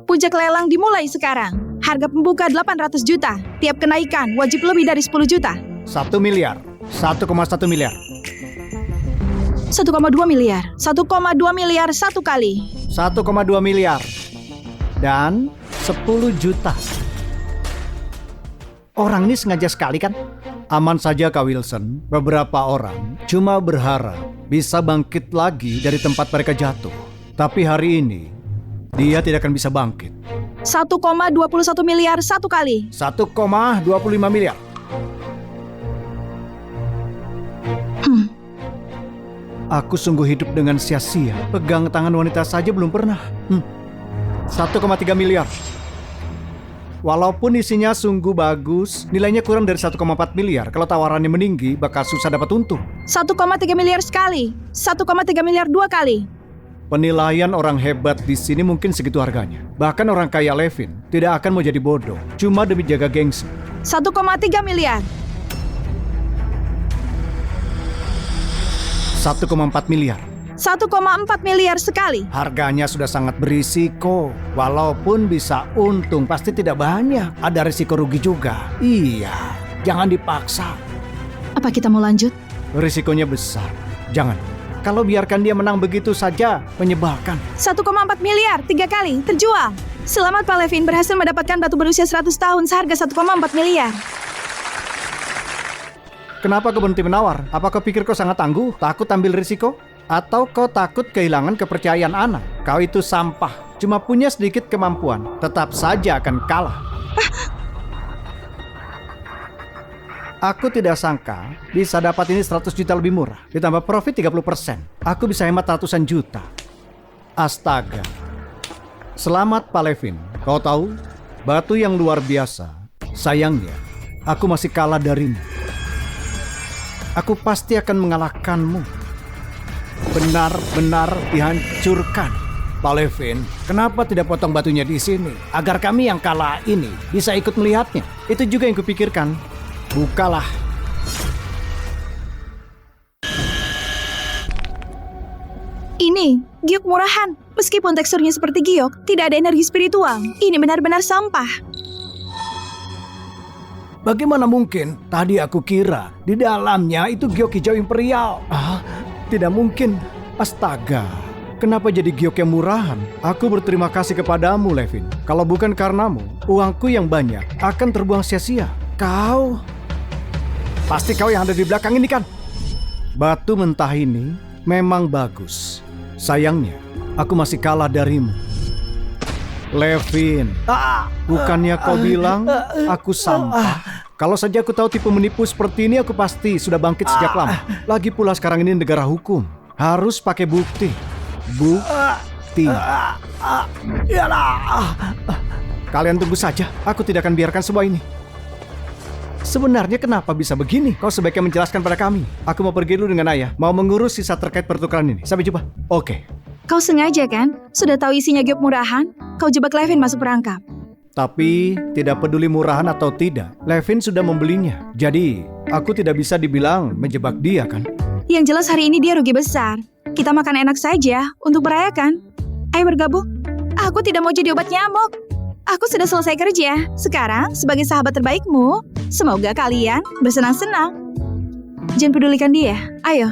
Puncak lelang dimulai sekarang. Harga pembuka 800 juta. Tiap kenaikan wajib lebih dari 10 juta. 1 miliar. 1,1 miliar. 1,2 miliar. 1,2 miliar satu kali. 1,2 miliar. Dan 10 juta. Orang ini sengaja sekali kan? Aman saja Kak Wilson. Beberapa orang cuma berharap bisa bangkit lagi dari tempat mereka jatuh. Tapi hari ini dia tidak akan bisa bangkit. 1,21 miliar satu kali. 1,25 miliar. Aku sungguh hidup dengan sia-sia. Pegang tangan wanita saja belum pernah. 1,3 miliar. Walaupun isinya sungguh bagus, nilainya kurang dari 1,4 miliar. Kalau tawarannya meninggi, bakal susah dapat untung. 1,3 miliar sekali. 1,3 miliar dua kali. Penilaian orang hebat di sini mungkin segitu harganya. Bahkan orang kaya Levin tidak akan mau jadi bodoh, cuma demi jaga gengsi. 1,3 miliar. 1,4 miliar. 1,4 miliar sekali. Harganya sudah sangat berisiko. Walaupun bisa untung, pasti tidak banyak. Ada risiko rugi juga. Iya, jangan dipaksa. Apa kita mau lanjut? Risikonya besar. Jangan. Kalau biarkan dia menang begitu saja, menyebalkan. 1,4 miliar, 3 kali, terjual. Selamat Pak Levin berhasil mendapatkan batu berusia 100 tahun seharga 1,4 miliar. Kenapa kau berhenti menawar? Apa kau pikir kau sangat tangguh? Takut ambil risiko? Atau kau takut kehilangan kepercayaan anak? Kau itu sampah, cuma punya sedikit kemampuan. Tetap saja akan kalah. Aku tidak sangka bisa dapat ini 100 juta lebih murah. Ditambah profit 30%. Aku bisa hemat ratusan juta. Astaga. Selamat Pak Levin. Kau tahu, batu yang luar biasa. Sayangnya, aku masih kalah darimu. Aku pasti akan mengalahkanmu. Benar-benar dihancurkan. Pak Levin, kenapa tidak potong batunya di sini? Agar kami yang kalah ini bisa ikut melihatnya. Itu juga yang kupikirkan. Bukalah. Ini giok murahan. Meskipun teksturnya seperti giok, tidak ada energi spiritual. Ini benar-benar sampah. Bagaimana mungkin? Tadi aku kira di dalamnya itu giok hijau imperial. Tidak mungkin. Astaga. Kenapa jadi giok yang murahan? Aku berterima kasih kepadamu, Levin. Kalau bukan karenamu, uangku yang banyak akan terbuang sia-sia. Pasti kau yang ada di belakang ini kan? Batu mentah ini memang bagus. Sayangnya, aku masih kalah darimu. Levin, bukannya kau bilang aku sampah? Kalau saja aku tahu tipe menipu seperti ini, aku pasti sudah bangkit sejak lama. Lagi pula sekarang ini negara hukum. Harus pakai bukti. Bukti. Kalian tunggu saja, aku tidak akan biarkan semua ini. Sebenarnya kenapa bisa begini? Kau sebaiknya menjelaskan pada kami. Aku mau pergi dulu dengan ayah. Mau mengurus sisa terkait pertukaran ini. Sampai jumpa. Oke. Kau sengaja kan? Sudah tahu isinya giok murahan? Kau jebak Levin masuk perangkap. Tapi tidak peduli murahan atau tidak, Levin sudah membelinya. Jadi aku tidak bisa dibilang menjebak dia kan? Yang jelas hari ini dia rugi besar. Kita makan enak saja untuk merayakan. Ayo bergabung. Aku tidak mau jadi obat nyamuk. Aku sudah selesai kerja. Sekarang, sebagai sahabat terbaikmu, semoga kalian bersenang-senang. Jangan pedulikan dia. Ayo.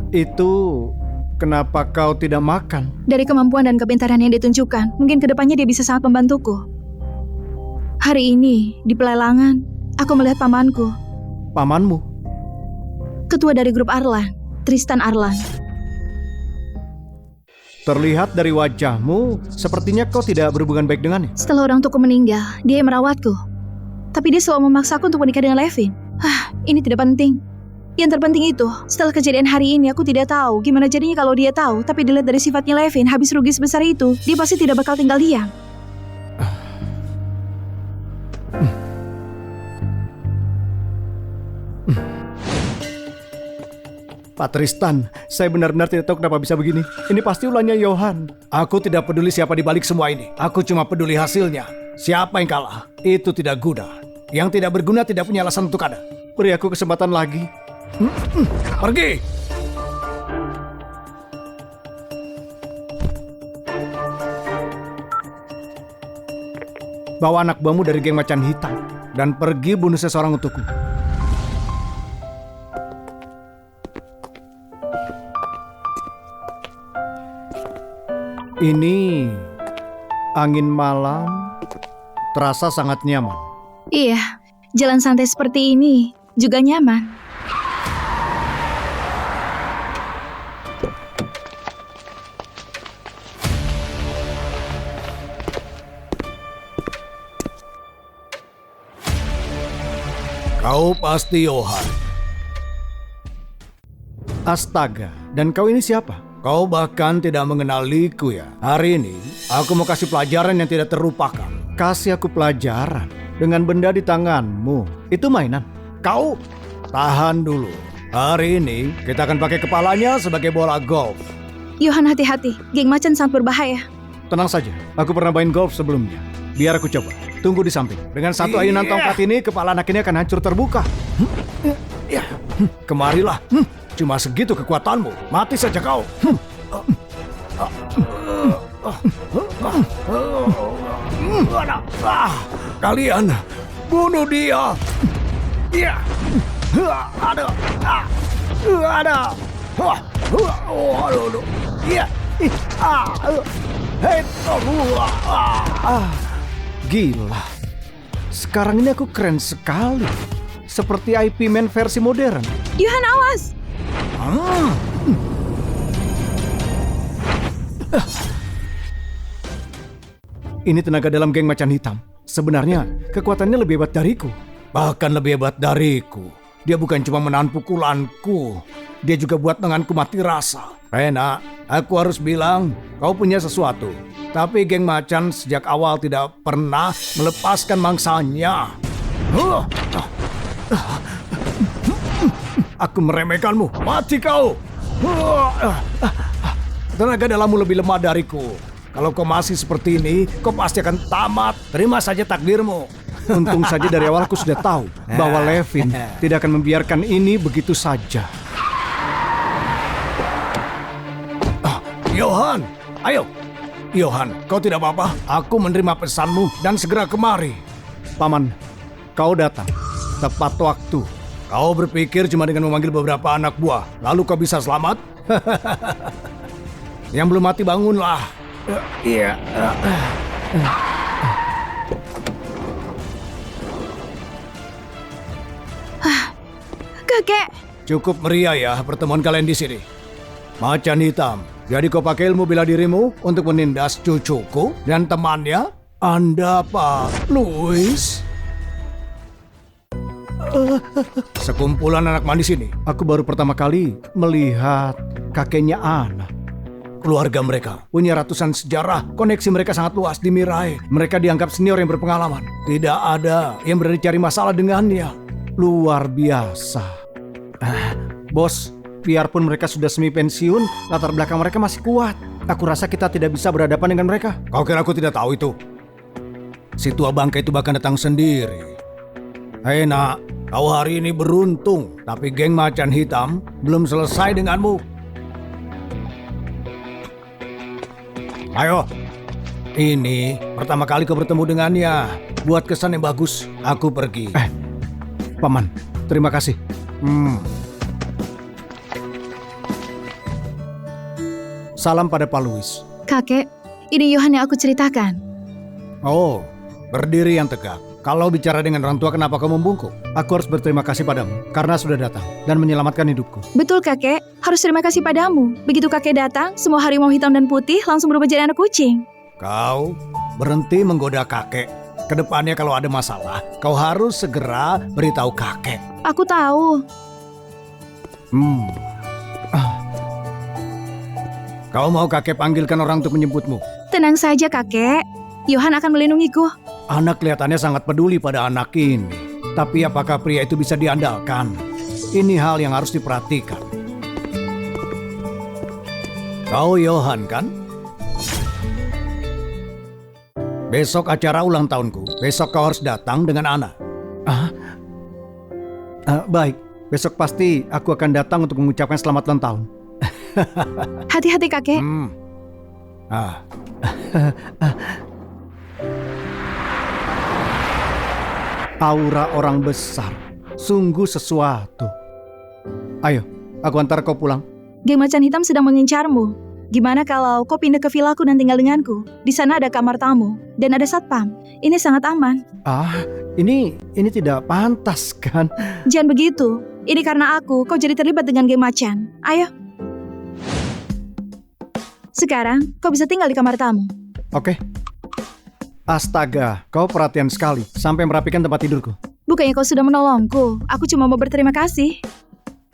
Itu kenapa kau tidak makan? Dari kemampuan dan kepintaran yang ditunjukkan, mungkin kedepannya dia bisa sangat membantuku. Hari ini, di pelelangan, aku melihat pamanku. Pamanmu? Ketua dari grup Arlan, Tristan Arlan. Terlihat dari wajahmu, sepertinya kau tidak berhubungan baik dengannya. Setelah orang tuaku meninggal, dia yang merawatku. Tapi dia selalu memaksaku untuk menikah dengan Levin. Ini tidak penting. Yang terpenting itu, setelah kejadian hari ini aku tidak tahu gimana jadinya kalau dia tahu. Tapi dilihat dari sifatnya Levin, habis rugi sebesar itu, dia pasti tidak bakal tinggal diam. Pak Tristan, saya benar-benar tidak tahu kenapa bisa begini. Ini pasti ulahnya Johan. Aku tidak peduli siapa di balik semua ini. Aku cuma peduli hasilnya. Siapa yang kalah, itu tidak guna. Yang tidak berguna tidak punya alasan untuk ada. beri aku kesempatan lagi. Pergi! Bawa anak buahmu dari geng macan hitam dan pergi bunuh seseorang untukku. Ini angin malam terasa sangat nyaman. Iya, jalan santai seperti ini juga nyaman. Kau pasti Johan. Astaga, dan kau ini siapa? Kau bahkan tidak mengenaliku ya. Hari ini, aku mau kasih pelajaran yang tidak terlupakan. Kasih aku pelajaran dengan benda di tanganmu. Itu mainan. Kau tahan dulu. Hari ini, kita akan pakai kepalanya sebagai bola golf. Johan, hati-hati, geng macan sangat berbahaya. Tenang saja, aku pernah main golf sebelumnya. Biar aku coba. Tunggu di samping. Dengan satu ayunan tongkat ini, kepala anak ini akan hancur terbuka. Kemarilah. Cuma segitu kekuatanmu. Mati saja kau. Kalian bunuh dia. Ada. Gila. Sekarang ini aku keren sekali. Seperti IP Man versi modern. Johan, awas! Ini tenaga dalam geng macan hitam. Sebenarnya kekuatannya lebih hebat dariku. Bahkan lebih hebat dariku. Dia bukan cuma menahan pukulanku. Dia juga buat lenganku mati rasa. Rena, aku harus bilang kau punya sesuatu. Tapi geng macan sejak awal tidak pernah melepaskan mangsanya. Aku meremehkanmu. Mati kau. Tenaga dalammu lebih lemah dariku. Kalau kau masih seperti ini, kau pasti akan tamat. Terima saja takdirmu. Untung saja dari awal aku sudah tahu bahwa Levin tidak akan membiarkan ini begitu saja. Johan, ayo. Johan, kau tidak apa-apa? Aku menerima pesanmu dan segera kemari. Paman, kau datang. Tepat waktu. Kau berpikir cuma dengan memanggil beberapa anak buah, lalu kau bisa selamat? Yang belum mati bangunlah. Iya. Kakek! Cukup meriah ya pertemuan kalian di sini. Macan hitam. Jadi kau pakai ilmu bela dirimu untuk menindas cucuku dan temannya? Anda Pak Louis? Sekumpulan anak manis ini. Aku baru pertama kali melihat kakeknya Ana. Keluarga mereka punya ratusan sejarah. Koneksi mereka sangat luas di Mirai. Mereka dianggap senior yang berpengalaman. Tidak ada yang berani cari masalah dengannya. Luar biasa. Bos, biarpun mereka sudah semi pensiun, latar belakang mereka masih kuat. Aku rasa kita tidak bisa berhadapan dengan mereka. Kau kira aku tidak tahu itu? Si tua bangka itu bahkan datang sendiri. Hei nak, kau hari ini beruntung. Tapi geng macan hitam belum selesai denganmu. Ayo, ini pertama kali kau bertemu dengannya. Buat kesan yang bagus, aku pergi. Paman, terima kasih. Salam pada Pak Louis. Kakek, ini Johan yang aku ceritakan. Oh, berdiri yang tegak. Kalau bicara dengan orang tua, kenapa kau membungkuk? Aku harus berterima kasih padamu karena sudah datang dan menyelamatkan hidupku. Betul kakek, harus terima kasih padamu. Begitu kakek datang, semua harimau hitam dan putih langsung berubah jadi anak kucing. Kau berhenti menggoda kakek. Kedepannya kalau ada masalah, kau harus segera beritahu kakek. Aku tahu. Kau mau kakek panggilkan orang untuk menjemputmu? Tenang saja kakek, Johan akan melindungiku. Anak kelihatannya sangat peduli pada anak ini. Tapi apakah pria itu bisa diandalkan? Ini hal yang harus diperhatikan. Kau Johan kan? Besok acara ulang tahunku. Besok kau harus datang dengan Ana. Baik, besok pasti aku akan datang untuk mengucapkan selamat ulang tahun. Hati-hati kakek. Aura orang besar, sungguh sesuatu. Ayo, aku antar kau pulang. Geng macan hitam sedang mengincarmu. Gimana kalau kau pindah ke villaku dan tinggal denganku? Di sana ada kamar tamu dan ada satpam. Ini sangat aman. Ini tidak pantas kan? Jangan begitu. Ini karena kau jadi terlibat dengan geng macan. Ayo. Sekarang kau bisa tinggal di kamar tamu. Oke. Astaga, kau perhatian sekali sampai merapikan tempat tidurku. Bukannya kau sudah menolongku. Aku cuma mau berterima kasih.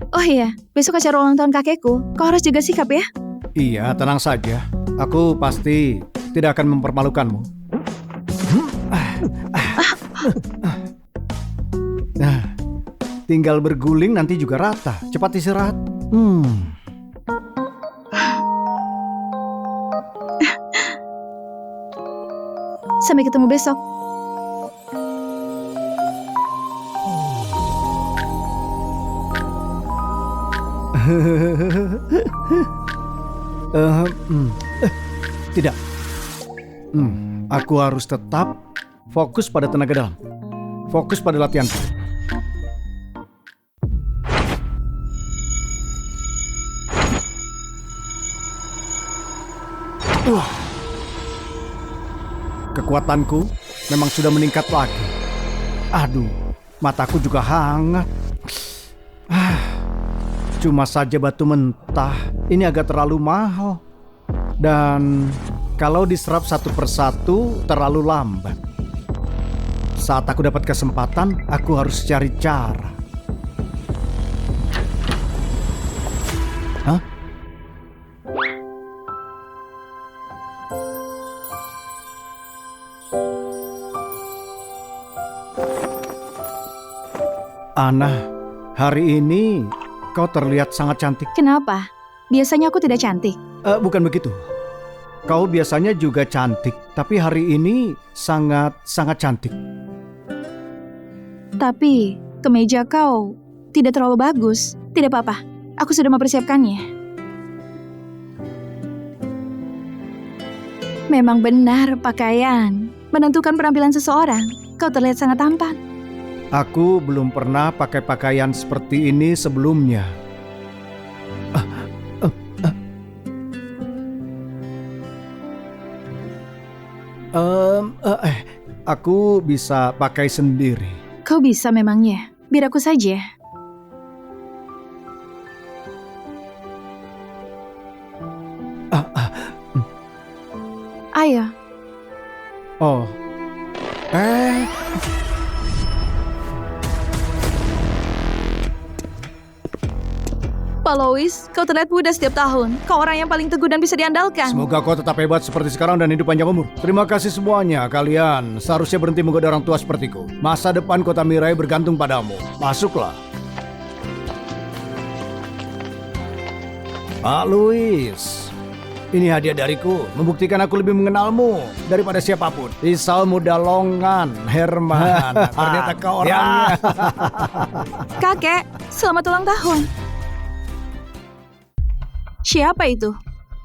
Oh iya, besok acara ulang tahun kakekku. Kau harus jaga sikap ya. Iya, tenang saja. Aku pasti tidak akan mempermalukanmu. Nah, tinggal berguling nanti juga rata. Cepat istirahat. Sampai ketemu besok. Tidak. Aku harus tetap fokus pada tenaga dalam. Fokus pada latihanku. Kekuatanku memang sudah meningkat lagi. Aduh, mataku juga hangat. Cuma saja batu mentah ini agak terlalu mahal. Dan kalau diserap satu persatu terlalu lambat. Saat aku dapat kesempatan, aku harus cari cara. Hah? Ana, hari ini kau terlihat sangat cantik. Kenapa? Biasanya aku tidak cantik. Bukan begitu. Kau biasanya juga cantik, tapi hari ini sangat cantik. Tapi kemeja kau tidak terlalu bagus. Tidak apa-apa, aku sudah mempersiapkannya. Memang benar pakaian menentukan penampilan seseorang. Kau terlihat sangat tampan. Aku belum pernah pakai pakaian seperti ini sebelumnya. Aku bisa pakai sendiri. Kau bisa memangnya? Biar aku saja. Ayo. Oh. Pak Lois, kau terlihat muda setiap tahun. Kau orang yang paling teguh dan bisa diandalkan. Semoga kau tetap hebat seperti sekarang dan hidup panjang umur. Terima kasih semuanya. Kalian seharusnya berhenti menggoda orang tua sepertiku. Masa depan kota Mirai bergantung padamu. Masuklah. Pak Louis, ini hadiah dariku. Membuktikan aku lebih mengenalmu daripada siapapun. Pisau muda longan, Herman. Ternyata kau orangnya. Kakek, selamat ulang tahun. Siapa itu?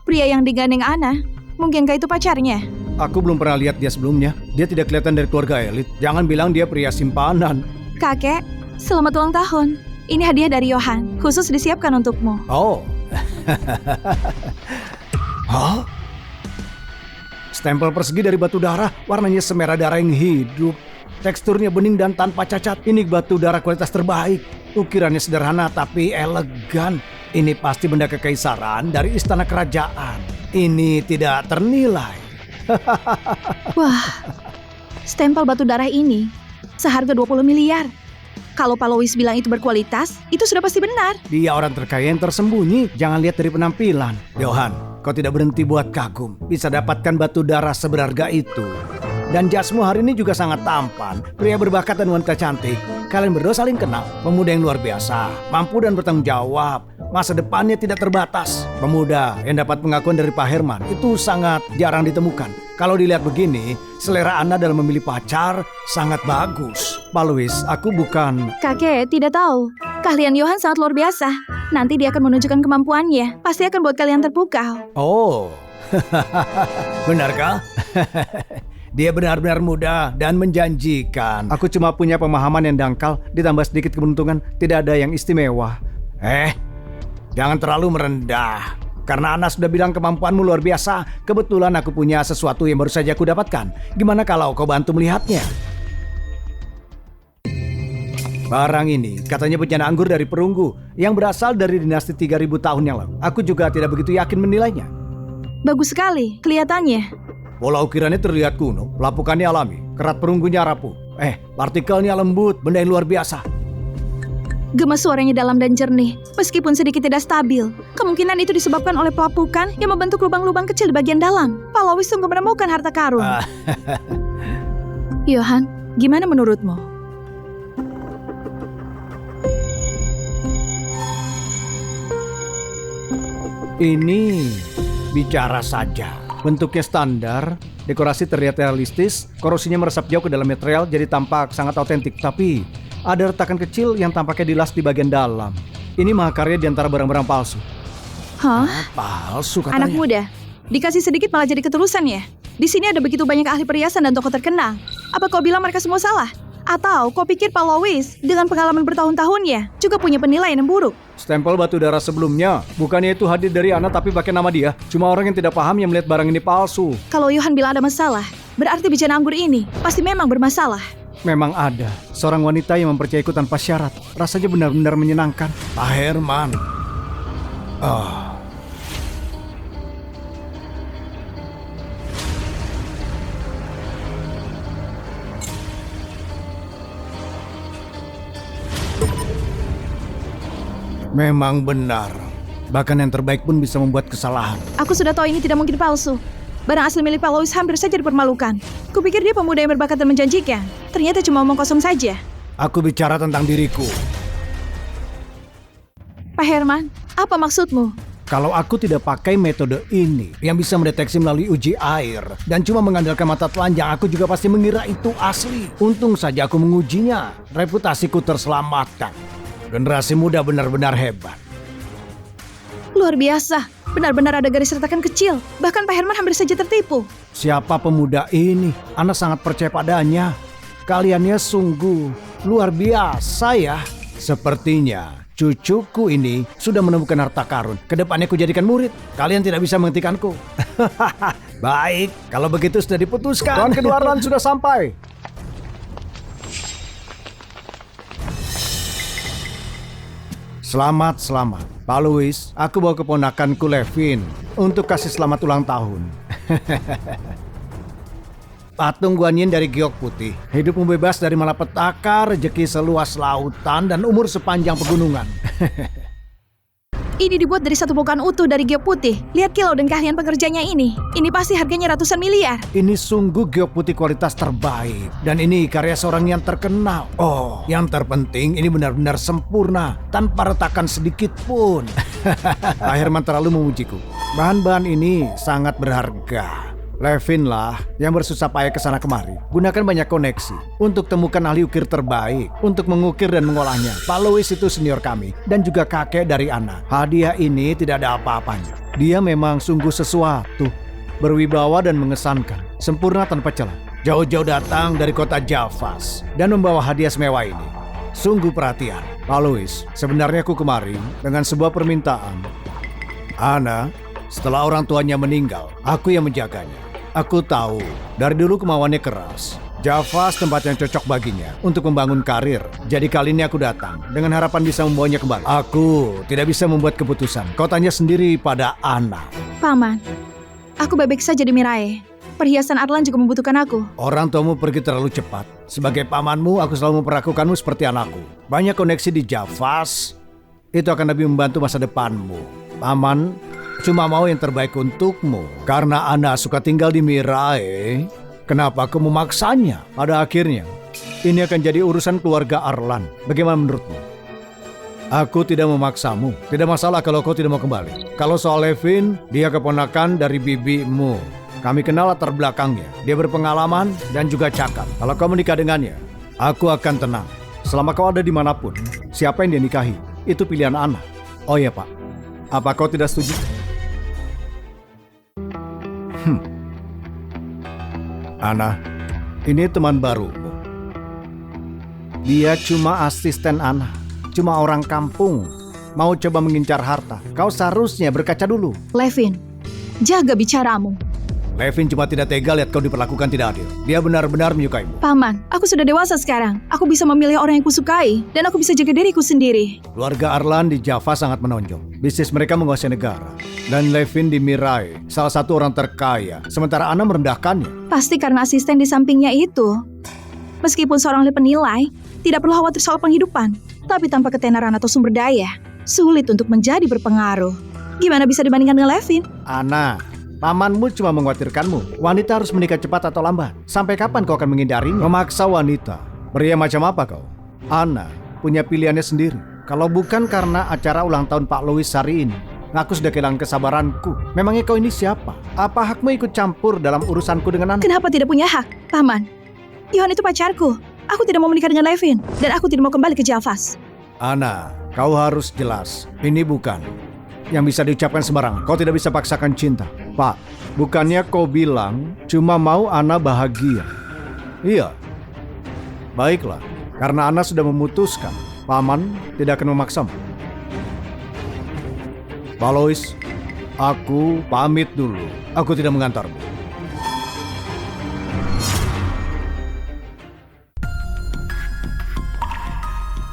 Pria yang digandeng Ana. Mungkinkah itu pacarnya? Aku belum pernah lihat dia sebelumnya. Dia tidak kelihatan dari keluarga elit. Jangan bilang dia pria simpanan. Kakek, selamat ulang tahun. Ini hadiah dari Johan, khusus disiapkan untukmu. Oh. Hah? Stempel persegi dari batu darah, warnanya semerah darah yang hidup. Teksturnya bening dan tanpa cacat. Ini batu darah kualitas terbaik. Ukirannya sederhana tapi elegan. Ini pasti benda kekaisaran dari istana kerajaan. Ini tidak ternilai. Wah, stempel batu darah ini seharga 20 miliar. Kalau Pak Lois bilang itu berkualitas, itu sudah pasti benar. Dia orang terkaya yang tersembunyi. Jangan lihat dari penampilan. Johan, kau tidak berhenti buat kagum. Bisa dapatkan batu darah seberharga itu. Dan jasmu hari ini juga sangat tampan. Pria berbakat dan wanita cantik. Kalian berdua saling kenal. Pemuda yang luar biasa, mampu dan bertanggung jawab. Masa depannya tidak terbatas. Pemuda yang dapat pengakuan dari Pak Herman itu sangat jarang ditemukan. Kalau dilihat begini, selera Anda dalam memilih pacar sangat bagus. Pak Louis, aku bukan... Kakek tidak tahu. Keahlian Johan sangat luar biasa. Nanti dia akan menunjukkan kemampuannya. Pasti akan buat kalian terpukau. Oh, benarkah? Dia benar-benar muda dan menjanjikan. Aku cuma punya pemahaman yang dangkal, ditambah sedikit keberuntungan. Tidak ada yang istimewa. Jangan terlalu merendah. Karena Ana sudah bilang kemampuanmu luar biasa. Kebetulan aku punya sesuatu yang baru saja aku dapatkan. Gimana kalau kau bantu melihatnya? Barang ini katanya bejana anggur dari perunggu yang berasal dari dinasti 3000 tahun yang lalu. Aku juga tidak begitu yakin menilainya. Bagus sekali, kelihatannya. Pola ukirannya terlihat kuno, pelapukannya alami, kerat perunggunya rapuh. Partikelnya lembut, benda yang luar biasa. Gemas suaranya dalam dan jernih, meskipun sedikit tidak stabil. Kemungkinan itu disebabkan oleh pelapukan yang membentuk lubang-lubang kecil di bagian dalam. Pak Louis sungguh menemukan harta karun. Johan, gimana menurutmu? Ini bicara saja. Bentuknya standar, dekorasi terlihat realistis, korosinya meresap jauh ke dalam material jadi tampak sangat autentik. Tapi ada retakan kecil yang tampaknya dilas di bagian dalam. Ini mahakarya di antara barang-barang palsu. Hah? Palsu katanya. Anak muda, dikasih sedikit malah jadi keterusan ya? Di sini ada begitu banyak ahli perhiasan dan tokoh terkenal. Apa kau bilang mereka semua salah? Atau kau pikir Pak Louis dengan pengalaman bertahun-tahunnya juga punya penilaian yang buruk? Stempel batu darah sebelumnya, bukannya itu hadir dari Ana tapi pakai nama dia. Cuma orang yang tidak paham yang melihat barang ini palsu. Kalau Johan bilang ada masalah, berarti bejana anggur ini pasti memang bermasalah. Memang ada seorang wanita yang mempercayaiku tanpa syarat. Rasanya benar-benar menyenangkan. Pak Herman. Memang benar. Bahkan yang terbaik pun bisa membuat kesalahan. Aku sudah tahu ini tidak mungkin palsu. Barang asli milik Pak Louis hampir saja dipermalukan. Kupikir dia pemuda yang berbakat dan menjanjikan. Ternyata cuma omong kosong saja. Aku bicara tentang diriku. Pak Herman, apa maksudmu? Kalau aku tidak pakai metode ini yang bisa mendeteksi melalui uji air dan cuma mengandalkan mata telanjang, aku juga pasti mengira itu asli. Untung saja aku mengujinya. Reputasiku terselamatkan. Generasi muda benar-benar hebat. Luar biasa. Benar-benar ada garis retakan kecil. Bahkan Pak Herman hampir saja tertipu. Siapa pemuda ini? Ana sangat percaya padanya. Kaliannya sungguh luar biasa ya. Sepertinya cucuku ini sudah menemukan harta karun. Kedepannya ku jadikan murid. Kalian tidak bisa menghentikanku. Baik, kalau begitu sudah diputuskan. Tuan kedua Arlan sudah sampai. Selamat. Pak Louis, aku bawa keponakanku Levin untuk kasih selamat ulang tahun. Patung Guanyin dari Giok Putih. Hidupmu bebas dari malapetaka, rezeki seluas lautan, dan umur sepanjang pegunungan. Ini dibuat dari satu bukaan utuh dari Giok Putih. Lihat kilau dan keahlian pekerjanya ini. Ini pasti harganya ratusan miliar. Ini sungguh Giok Putih kualitas terbaik. Dan ini karya seorang yang terkenal. Oh, yang terpenting ini benar-benar sempurna. Tanpa retakan sedikit pun. Pak Herman terlalu memujiku. Bahan-bahan ini sangat berharga. Levin lah yang bersusah payah ke sana kemari. Gunakan banyak koneksi untuk temukan ahli ukir terbaik untuk mengukir dan mengolahnya. Pak Louis itu senior kami dan juga kakek dari Ana. Hadiah ini tidak ada apa-apanya. Dia memang sungguh sesuatu, berwibawa dan mengesankan, sempurna tanpa celah. Jauh-jauh datang dari kota Javas dan membawa hadiah semewah ini. Sungguh perhatian. Pak Louis, sebenarnya aku kemari dengan sebuah permintaan. Ana, setelah orang tuanya meninggal, aku yang menjaganya. Aku tahu, dari dulu kemauannya keras. Javas tempat yang cocok baginya untuk membangun karir. Jadi kali ini aku datang dengan harapan bisa membawanya kembali. Aku tidak bisa membuat keputusan. Kau tanya sendiri pada Ana. Paman, aku baik-baik saja di Mirae. Perhiasan Arlan juga membutuhkan aku. Orang tuamu pergi terlalu cepat. Sebagai pamanmu, aku selalu memperlakukanmu seperti anakku. Banyak koneksi di Javas. Itu akan lebih membantu masa depanmu. Paman cuma mau yang terbaik untukmu. Karena Ana suka tinggal di Mirae, kenapa aku memaksanya? Pada akhirnya, ini akan jadi urusan keluarga Arlan. Bagaimana menurutmu? Aku tidak memaksamu. Tidak masalah kalau kau tidak mau kembali. Kalau soal Levin, dia keponakan dari bibimu. Kami kenal latar belakangnya. Dia berpengalaman dan juga cakap. Kalau kau menikah dengannya, Aku akan tenang. Selama kau ada dimanapun, siapa yang dia nikahi, itu pilihan Ana. Oh iya, Pak. Apa kau tidak setuju? Ana, ini teman barumu. Dia cuma asisten Ana. Cuma orang kampung. Mau coba mengincar harta. Kau seharusnya berkaca dulu. Levin, jaga bicaramu. Levin cuma tidak tega lihat kau diperlakukan tidak adil. Dia benar-benar menyukaimu. Paman, aku sudah dewasa sekarang. Aku bisa memilih orang yang kusukai. Dan aku bisa jaga diriku sendiri. Keluarga Arlan di Java sangat menonjol. Bisnis mereka menguasai negara. Dan Levin di Mirai, salah satu orang terkaya. Sementara Ana merendahkannya. Pasti karena asisten di sampingnya itu. Meskipun seorang penilai, tidak perlu khawatir soal penghidupan. Tapi tanpa ketenaran atau sumber daya, sulit untuk menjadi berpengaruh. Gimana bisa dibandingkan dengan Levin? Ana, pamanmu cuma mengkhawatirkanmu. Wanita harus menikah cepat atau lambat. Sampai kapan kau akan menghindarinya? Memaksa wanita. Pria macam apa kau? Ana punya pilihannya sendiri. Kalau bukan karena acara ulang tahun Pak Louis hari ini, aku sudah kehilangan kesabaranku. Memangnya kau ini siapa? Apa hakmu ikut campur dalam urusanku dengan Ana? Kenapa tidak punya hak, Paman? Johan itu pacarku. Aku tidak mau menikah dengan Levin. Dan aku tidak mau kembali ke Javas. Ana, kau harus jelas. Ini bukan yang bisa diucapkan sembarangan. Kau tidak bisa paksakan cinta. Pak, bukannya kau bilang cuma mau Ana bahagia? Iya. Baiklah, karena Ana sudah memutuskan, Paman tidak akan memaksamu. Pak Lois, aku pamit dulu. Aku tidak mengantarmu.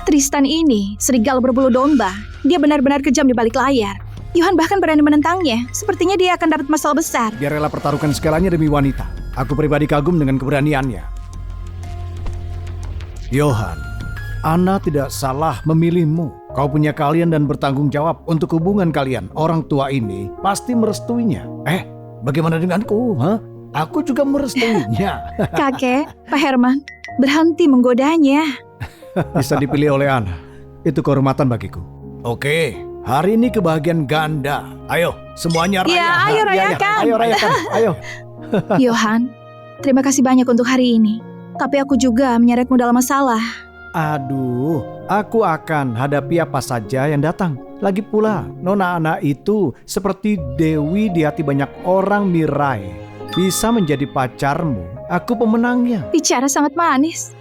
Tristan ini, serigala berbulu domba. Dia benar-benar kejam di balik layar. Johan bahkan berani menentangnya. Sepertinya dia akan dapat masalah besar. Dia rela pertaruhkan segalanya demi wanita. Aku pribadi kagum dengan keberaniannya. Johan, Ana tidak salah memilihmu. Kau punya keahlian dan bertanggung jawab untuk hubungan kalian. Orang tua ini pasti merestuinya. Bagaimana denganku? Aku juga merestuinya. Kakek, Pak Herman, berhenti menggodanya. Bisa dipilih oleh Ana. Itu kehormatan bagiku. Oke, hari ini kebahagiaan ganda. Ayo, semuanya raya. Ya, ayo rayakan. Ayo rayakan, ayo. Johan, terima kasih banyak untuk hari ini. Tapi aku juga menyeretmu dalam masalah. Aduh, aku akan hadapi apa saja yang datang. Lagi pula, Nona Ana itu seperti Dewi di hati banyak orang, Mirai. Bisa menjadi pacarmu, aku pemenangnya. Bicara sangat manis.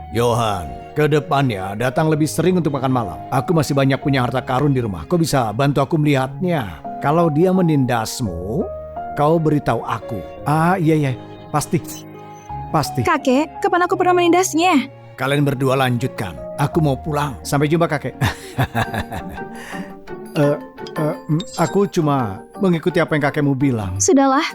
Johan, ke depannya datang lebih sering untuk makan malam. Aku masih banyak punya harta karun di rumah. Kau bisa bantu aku melihatnya. Kalau dia menindasmu, kau beritahu aku. Iya, pasti. Kakek, kapan aku pernah menindasnya? Kalian berdua lanjutkan. Aku mau pulang. Sampai jumpa, kakek. Aku cuma mengikuti apa yang kakekmu bilang. Sudahlah,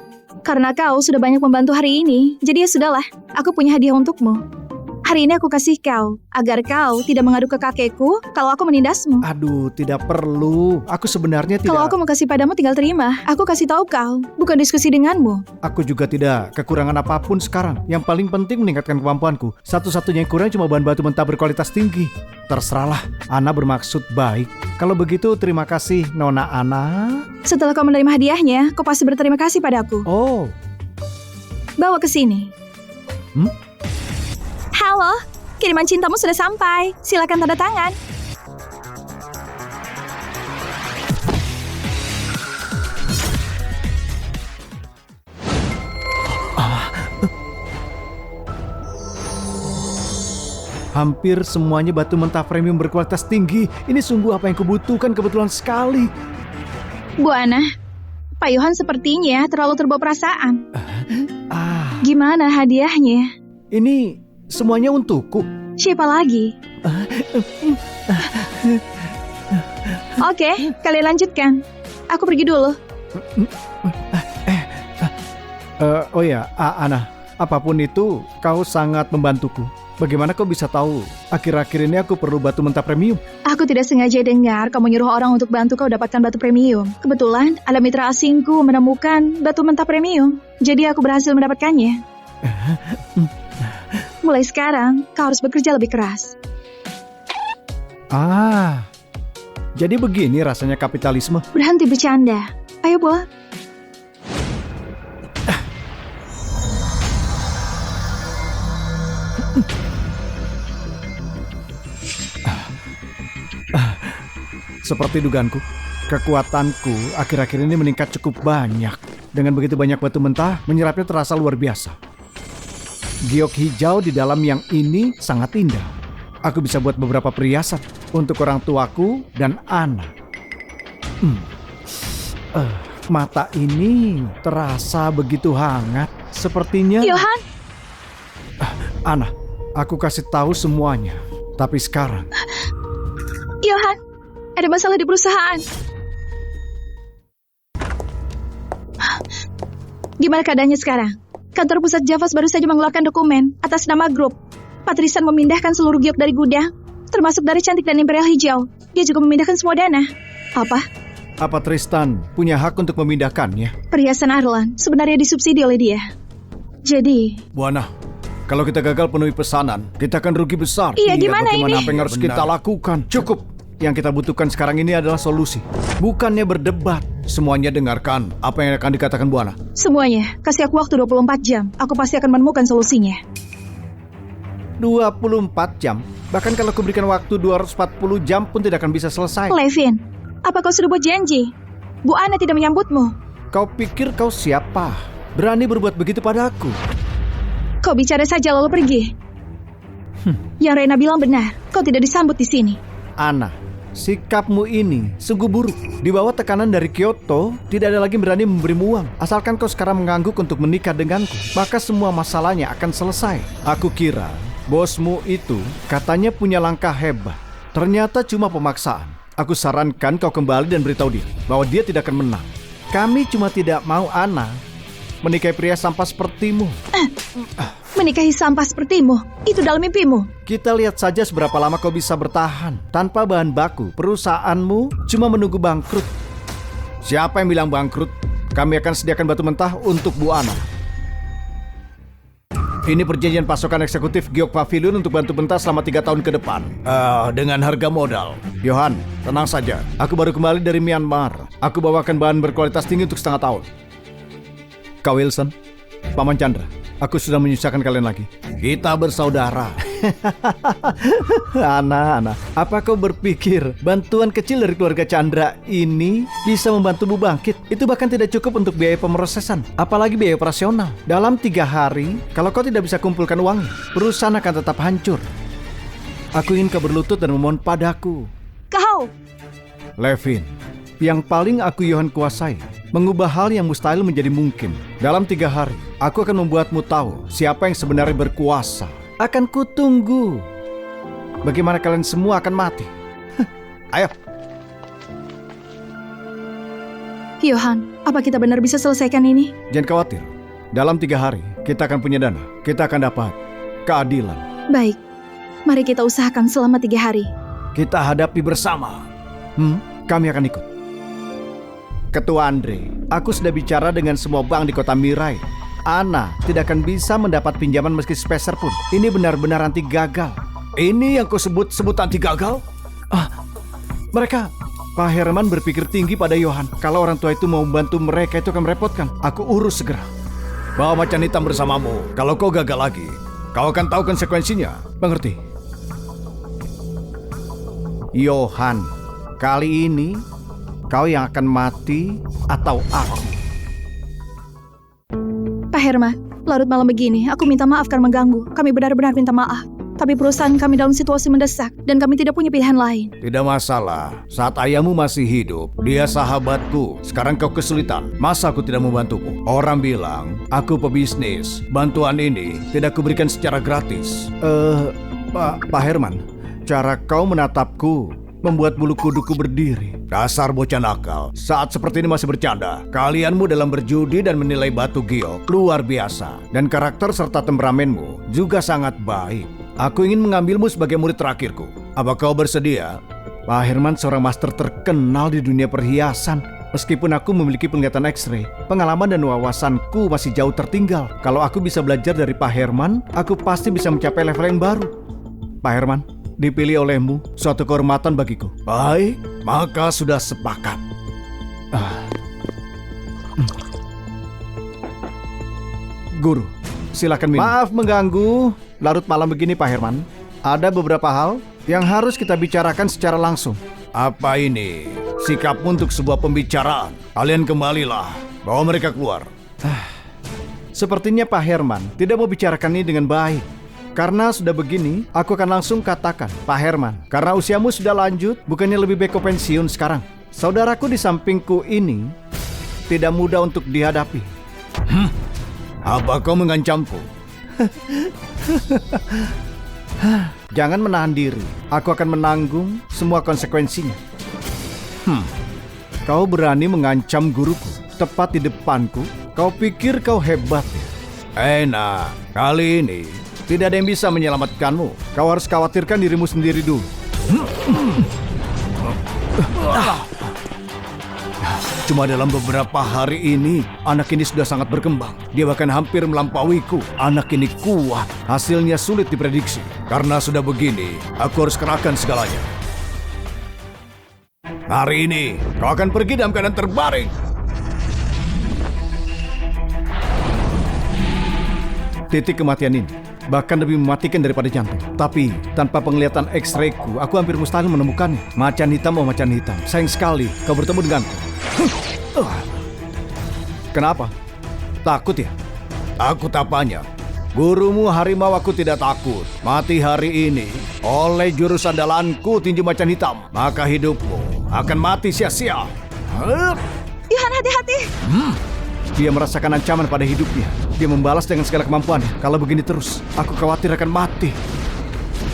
karena kau sudah banyak membantu hari ini. Jadi ya sudahlah, aku punya hadiah untukmu. Hari ini aku kasih kau, agar kau tidak mengadu ke kakekku kalau aku menindasmu. Aduh, tidak perlu. Aku sebenarnya tidak... Kalau aku mau kasih padamu tinggal terima. Aku kasih tahu kau, bukan diskusi denganmu. Aku juga tidak kekurangan apapun sekarang. Yang paling penting meningkatkan kemampuanku. Satu-satunya yang kurang cuma bahan batu mentah berkualitas tinggi. Terserahlah, Ana bermaksud baik. Kalau begitu, terima kasih, Nona Ana. Setelah kau menerima hadiahnya, kau pasti berterima kasih padaku. Oh. Bawa ke sini. Halo, kiriman cintamu sudah sampai. Silakan tanda tangan. Hampir semuanya batu mentah premium berkualitas tinggi. Ini sungguh apa yang kubutuhkan, kebetulan sekali. Bu Ana, Pak Johan sepertinya terlalu terbawa perasaan. Gimana hadiahnya? Ini semuanya untukku. Siapa lagi? Oke, kalian lanjutkan. Aku pergi dulu. Oh ya, Ana, apapun itu, kau sangat membantuku. Bagaimana kau bisa tahu? Akhir-akhir ini aku perlu batu mentah premium. Aku tidak sengaja dengar kamu nyuruh orang untuk bantu kau dapatkan batu premium. Kebetulan ada mitra asingku menemukan batu mentah premium. Jadi aku berhasil mendapatkannya. Mulai sekarang, kau harus bekerja lebih keras. Jadi begini rasanya kapitalisme. Berhenti bercanda. Ayo, Bu. Seperti dugaanku, kekuatanku akhir-akhir ini meningkat cukup banyak. Dengan begitu banyak batu mentah, menyerapnya terasa luar biasa. Giok hijau di dalam yang ini sangat indah. Aku bisa buat beberapa perhiasan untuk orang tuaku dan Ana. Mata ini terasa begitu hangat. Sepertinya... Johan, Ana, aku kasih tahu semuanya. Tapi sekarang... Johan, ada masalah di perusahaan. Gimana keadaannya sekarang? Kantor pusat Javas baru saja mengeluarkan dokumen atas nama grup. Patrisan memindahkan seluruh giok dari gudang, termasuk dari Cantik dan Imperial Hijau. Dia juga memindahkan semua dana. Apa Tristan punya hak untuk memindahkannya? Perhiasan Arlan sebenarnya disubsidi oleh dia. Jadi... Buana, kalau kita gagal penuhi pesanan, kita akan rugi besar. Iya, gimana ini? Apa yang harus kita lakukan? Cukup. Yang kita butuhkan sekarang ini adalah solusi. Bukannya berdebat. Semuanya dengarkan apa yang akan dikatakan Buana. Semuanya, kasih aku waktu 24 jam. Aku pasti akan menemukan solusinya. 24 jam? Bahkan kalau aku berikan waktu 240 jam pun tidak akan bisa selesai. Levin, apa kau sudah buat janji? Bu Ana tidak menyambutmu. Kau pikir kau siapa? Berani berbuat begitu pada aku? Kau bicara saja lalu pergi. Yang Rena bilang benar, kau tidak disambut di sini. Ana, sikapmu ini sungguh buruk. Di bawah tekanan dari Kyoto, tidak ada lagi berani memberimu uang. Asalkan kau sekarang mengangguk untuk menikah denganku, maka semua masalahnya akan selesai. Aku kira bosmu itu katanya punya langkah hebat. Ternyata cuma pemaksaan. Aku sarankan kau kembali dan beritahu dia bahwa dia tidak akan menang. Kami cuma tidak mau Ana menikahi pria sampah sepertimu. Menikahi sampah sepertimu? Itu dalam mimpimu? Kita lihat saja seberapa lama kau bisa bertahan. Tanpa bahan baku, perusahaanmu cuma menunggu bangkrut. Siapa yang bilang bangkrut? Kami akan sediakan batu mentah untuk Bu Ana. Ini perjanjian pasokan eksekutif Giok Pavilion untuk batu mentah selama 3 tahun ke depan. Dengan harga modal. Johan, tenang saja. Aku baru kembali dari Myanmar. Aku bawakan bahan berkualitas tinggi untuk setengah tahun. Kak Wilson, Paman Chandra, aku sudah menyusahkan kalian lagi. Kita bersaudara. Ana, apa kau berpikir bantuan kecil dari keluarga Chandra ini bisa membantumu bangkit? Itu bahkan tidak cukup untuk biaya pemrosesan, apalagi biaya operasional. Dalam 3 hari, kalau kau tidak bisa kumpulkan uangnya, perusahaan akan tetap hancur. Aku ingin kau berlutut dan memohon padaku. Kau! Levin, yang paling aku Johan kuasai, mengubah hal yang mustahil menjadi mungkin. Dalam 3 hari, aku akan membuatmu tahu siapa yang sebenarnya berkuasa. Akan kutunggu. Bagaimana kalian semua akan mati. Ayo. Johan, apa kita benar bisa selesaikan ini? Jangan khawatir. Dalam 3 hari, kita akan punya dana. Kita akan dapat keadilan. Baik, mari kita usahakan selama 3 hari. Kita hadapi bersama. Kami akan ikut. Ketua Andre, aku sudah bicara dengan semua bank di kota Mirai. Ana tidak akan bisa mendapat pinjaman meski sepeser pun. Ini benar-benar anti gagal. Ini yang kau sebut anti gagal? Mereka, Pak Herman berpikir tinggi pada Johan. Kalau orang tua itu mau membantu mereka itu akan merepotkan. Aku urus segera. Bawa macan hitam bersamamu. Kalau kau gagal lagi, kau akan tahu konsekuensinya. Mengerti? Johan, kali ini kau yang akan mati atau aku. Pak Herman, larut malam begini, aku minta maaf karena mengganggu. Kami benar-benar minta maaf. Tapi perusahaan kami dalam situasi mendesak dan kami tidak punya pilihan lain. Tidak masalah. Saat ayahmu masih hidup, dia sahabatku. Sekarang kau kesulitan. Masa aku tidak membantumu? Orang bilang, aku pebisnis. Bantuan ini tidak kuberikan secara gratis. Pak Herman, cara kau menatapku membuat bulu kuduku berdiri. Dasar bocah nakal. Saat seperti ini masih bercanda. Kalianmu dalam berjudi dan menilai batu giok luar biasa. Dan karakter serta temperamenmu juga sangat baik. Aku ingin mengambilmu sebagai murid terakhirku. Apa kau bersedia? Pak Herman seorang master terkenal di dunia perhiasan. Meskipun aku memiliki penglihatan X-ray, pengalaman dan wawasanku masih jauh tertinggal. Kalau aku bisa belajar dari Pak Herman, aku pasti bisa mencapai level yang baru. Pak Herman, dipilih olehmu suatu kehormatan bagiku. Baik, maka sudah sepakat. Guru, silakan minum. Maaf mengganggu. Larut malam begini Pak Herman. Ada beberapa hal yang harus kita bicarakan secara langsung. Apa ini? Sikapmu untuk sebuah pembicaraan. Kalian kembalilah. Bawa mereka keluar. Sepertinya Pak Herman tidak mau bicarakan ini dengan baik. Karena sudah begini, aku akan langsung katakan, Pak Herman, karena usiamu sudah lanjut, bukannya lebih baik kau pensiun sekarang. Saudaraku di sampingku ini tidak mudah untuk dihadapi. Apa kau mengancamku? Jangan menahan diri. Aku akan menanggung semua konsekuensinya. Kau berani mengancam guruku tepat di depanku? Kau pikir kau hebat ya? Enak, kali ini tidak ada yang bisa menyelamatkanmu. Kau harus khawatirkan dirimu sendiri dulu. Cuma dalam beberapa hari ini, anak ini sudah sangat berkembang. Dia bahkan hampir melampauiku. Anak ini kuat. Hasilnya sulit diprediksi. Karena sudah begini, aku harus kerahkan segalanya. Hari ini, kau akan pergi dalam keadaan terbaring. Titik kematian ini bahkan lebih mematikan daripada jantung. Tapi tanpa penglihatan X-ray-ku, aku hampir mustahil menemukannya. Macan hitam oh macan hitam. Sayang sekali kau bertemu denganku. Kenapa? Takut ya? Takut apanya? Gurumu harimau, aku tidak takut. Mati hari ini oleh jurus andalanku tinju macan hitam, maka hidupmu akan mati sia-sia. Johan, hati-hati. Dia merasakan ancaman pada hidupnya. Dia membalas dengan segala kemampuannya. Kalau begini terus, aku khawatir akan mati.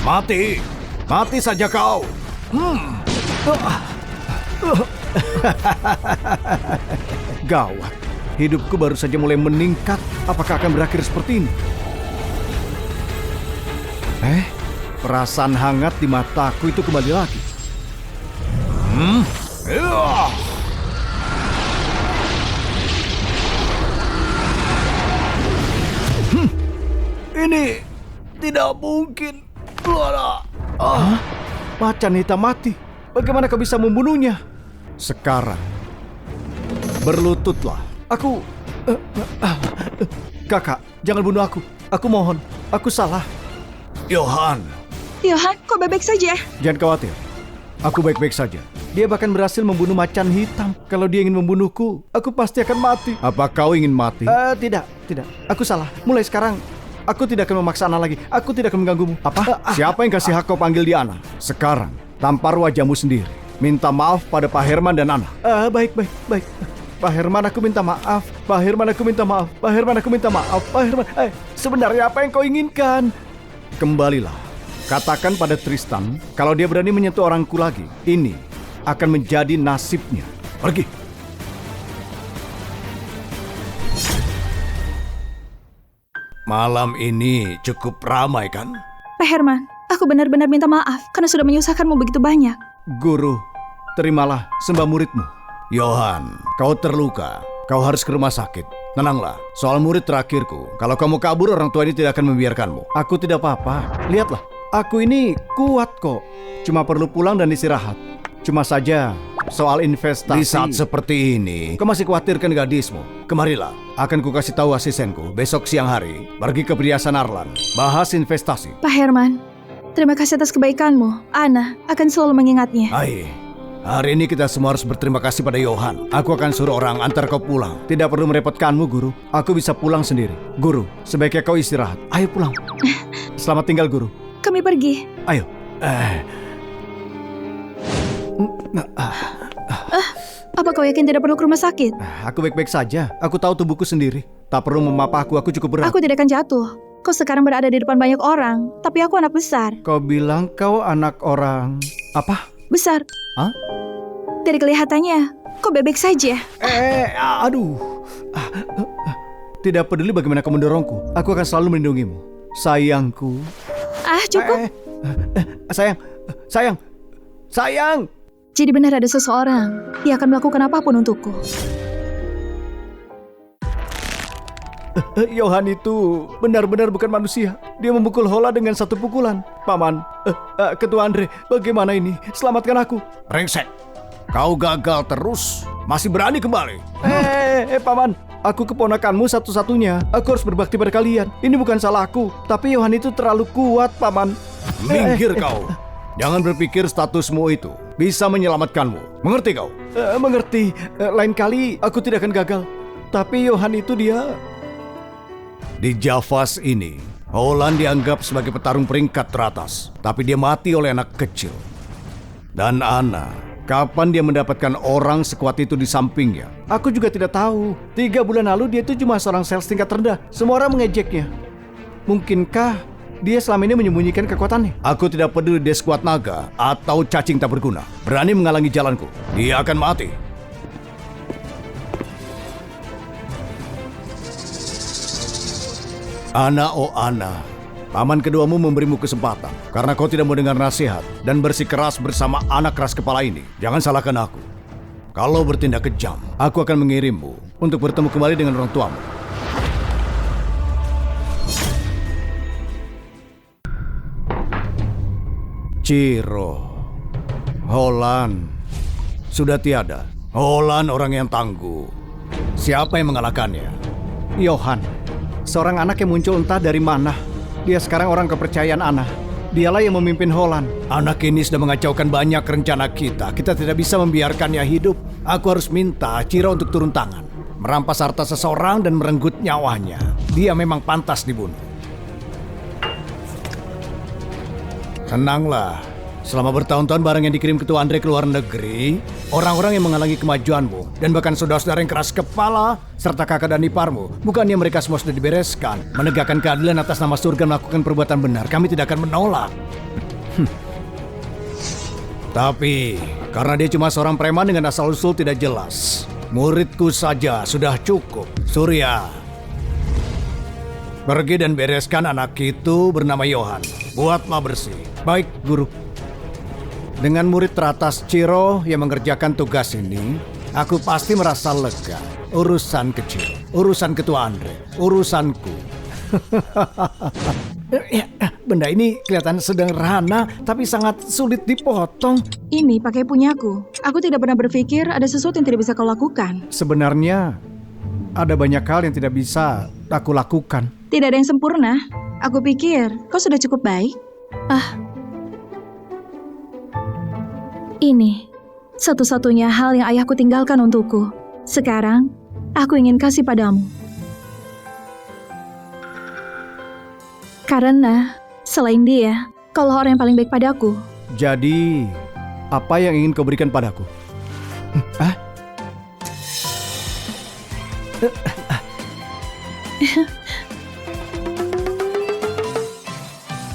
Mati! Mati saja kau! Gawat. Hidupku baru saja mulai meningkat. Apakah akan berakhir seperti ini? Perasaan hangat di mataku itu kembali lagi. Ini tidak mungkin. Macan hitam mati. Bagaimana kau bisa membunuhnya? Sekarang berlututlah. Aku Kakak, jangan bunuh aku. Aku mohon. Aku salah. Johan, kok bebek saja? jangan khawatir. Aku baik-baik saja. Dia bahkan berhasil membunuh macan hitam. Kalau dia ingin membunuhku, aku pasti akan mati. Apa kau ingin mati? Tidak. Aku salah. Mulai sekarang, aku tidak akan memaksa Ana lagi. Aku tidak akan mengganggumu. Apa? Siapa yang kasih hak kau panggil dia Ana? Sekarang, tampar wajahmu sendiri. Minta maaf pada Pak Herman dan Ana. Baik. Pak Herman, aku minta maaf. Pak Herman, aku minta maaf. Pak Herman, aku minta maaf. Pak Herman, sebenarnya apa yang kau inginkan? Kembalilah. Katakan pada Tristan, kalau dia berani menyentuh orangku lagi, ini akan menjadi nasibnya. Pergi. Malam ini cukup ramai kan? Pak Herman, aku benar-benar minta maaf karena sudah menyusahkanmu begitu banyak. Guru, terimalah sembah muridmu. Johan, kau terluka. Kau harus ke rumah sakit. Tenanglah, soal murid terakhirku. Kalau kamu kabur, orang tua ini tidak akan membiarkanmu. Aku tidak apa-apa. Lihatlah, aku ini kuat kok. Cuma perlu pulang dan istirahat. Cuma saja soal investasi. Di saat seperti ini, kau masih khawatirkan gadismu. Kemarilah, akan ku kasih tahu asistenku. Besok siang hari, pergi ke Perhiasan Arlan. Bahas investasi. Pak Herman, terima kasih atas kebaikanmu. Ana akan selalu mengingatnya. Hari ini kita semua harus berterima kasih pada Johan. Aku akan suruh orang antar kau pulang. Tidak perlu merepotkanmu, Guru. Aku bisa pulang sendiri. Guru, sebaiknya kau istirahat. Ayo pulang. Selamat tinggal, Guru. Kami pergi. Ayo. Apa kau yakin tidak perlu ke rumah sakit? Aku baik-baik saja. Aku tahu tubuhku sendiri. Tak perlu memapa aku cukup berat. Aku tidak akan jatuh. Kau sekarang berada di depan banyak orang. Tapi aku anak besar. Kau bilang kau anak orang... Apa? Besar. Hah? Dari kelihatannya, kau bebek saja. Aduh. Tidak peduli bagaimana kau mendorongku, aku akan selalu melindungimu. Sayangku. Cukup. Sayang. Jadi benar ada seseorang. Dia akan melakukan apapun untukku. Johan itu benar-benar bukan manusia. Dia memukul Hola dengan satu pukulan. Paman, Ketua Andre, bagaimana ini? Selamatkan aku. Brengsek, kau gagal terus. Masih berani kembali. Paman, aku keponakanmu satu-satunya. Aku harus berbakti pada kalian. Ini bukan salahku. Tapi Johan itu terlalu kuat, Paman. Minggir kau. Jangan berpikir statusmu itu bisa menyelamatkanmu. Mengerti kau? Mengerti. Lain kali aku tidak akan gagal. Tapi Johan itu dia... Di Javas ini, Holland dianggap sebagai petarung peringkat teratas. Tapi dia mati oleh anak kecil. Dan Anna, kapan dia mendapatkan orang sekuat itu di sampingnya? Aku juga tidak tahu. 3 bulan lalu dia itu cuma seorang sales tingkat rendah. Semua orang mengejeknya. Mungkinkah dia selama ini menyembunyikan kekuatannya? Aku tidak peduli dia sekuat naga atau cacing tak berguna. Berani menghalangi jalanku, dia akan mati. Anna, oh Anna, paman keduamu memberimu kesempatan karena kau tidak mau dengar nasihat dan bersikeras bersama anak keras kepala ini. Jangan salahkan aku. Kalau bertindak kejam, aku akan mengirimmu untuk bertemu kembali dengan orang tuamu. Ciro, Holland, sudah tiada. Holland orang yang tangguh. Siapa yang mengalahkannya? Johan, seorang anak yang muncul entah dari mana. Dia sekarang orang kepercayaan Anna. Dialah yang memimpin Holland. Anak ini sudah mengacaukan banyak rencana kita. Kita tidak bisa membiarkannya hidup. Aku harus minta Ciro untuk turun tangan, merampas harta seseorang dan merenggut nyawanya. Dia memang pantas dibunuh. Tenanglah. Selama bertahun-tahun barang yang dikirim Ketua Andre ke luar negeri, orang-orang yang menghalangi kemajuanmu, dan bahkan saudara-saudara yang keras kepala, serta kakak dan iparmu, bukannya mereka semua sudah dibereskan, menegakkan keadilan atas nama surga, melakukan perbuatan benar, kami tidak akan menolak. Tapi, karena dia cuma seorang preman dengan asal-usul tidak jelas, muridku saja sudah cukup. Surya, pergi dan bereskan anak itu bernama Johan. Buatlah bersih. Baik, guru. Dengan murid teratas Ciro yang mengerjakan tugas ini, aku pasti merasa lega. Urusan kecil, urusan Ketua Andre, urusanku. Benda ini kelihatan sederhana, tapi sangat sulit dipotong. Ini pakai punyaku. Aku tidak pernah berpikir ada sesuatu yang tidak bisa kau lakukan. Sebenarnya, ada banyak hal yang tidak bisa aku lakukan. Tidak ada yang sempurna. Aku pikir kau sudah cukup baik. Ini satu-satunya hal yang ayahku tinggalkan untukku. Sekarang, aku ingin kasih padamu. Karena, selain dia, kaulah orang yang paling baik padaku. Jadi, apa yang ingin kau berikan padaku?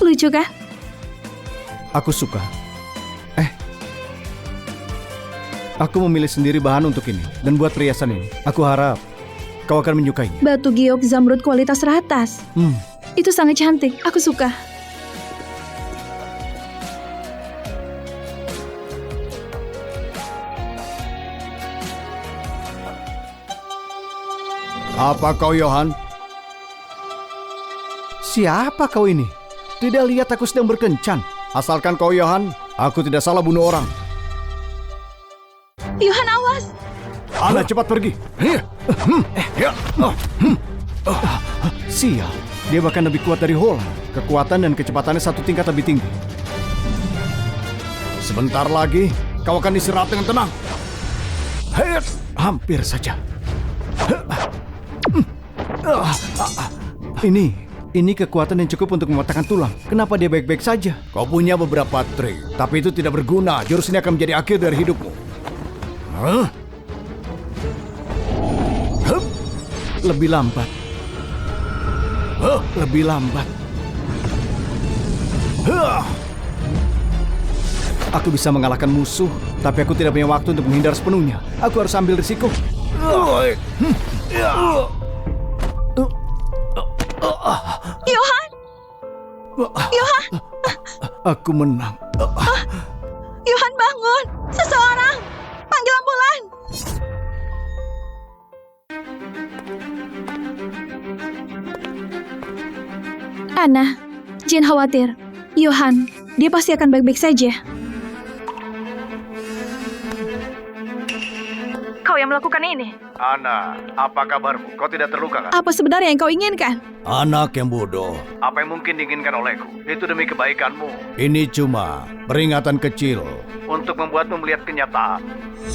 Lucu kah? Aku suka. Aku memilih sendiri bahan untuk ini dan buat perhiasan ini. Aku harap kau akan menyukainya. Batu giok zamrud kualitas teratas. Itu sangat cantik. Aku suka. Apa kau, Johan? Siapa kau ini? Tidak lihat aku sedang berkencan. Asalkan kau, Johan, aku tidak salah bunuh orang. Johan, awas! Anna, cepat pergi. Sial, dia bahkan lebih kuat dari Holland. Kekuatan dan kecepatannya satu tingkat lebih tinggi. Sebentar lagi, kau akan istirahat dengan tenang. Hampir saja. Ini kekuatan yang cukup untuk mematahkan tulang. Kenapa dia baik-baik saja? Kau punya beberapa trik, tapi itu tidak berguna. Jurus ini akan menjadi akhir dari hidupmu. Lebih lambat. Lebih lambat. Aku bisa mengalahkan musuh, tapi aku tidak punya waktu untuk menghindar sepenuhnya. Aku harus ambil risiko. Johan! Johan! Aku menang. Johan, bangun! Seseorang! Panggil ambulan! Anna, jangan khawatir. Johan, dia pasti akan baik-baik saja. Kau yang melakukan ini? Anna, apa kabarmu? Kau tidak terluka kan? Apa sebenarnya yang kau inginkan? Anak yang bodoh. Apa yang mungkin diinginkan olehku? Itu demi kebaikanmu. Ini cuma peringatan kecil. untuk membuatmu melihat kenyataan.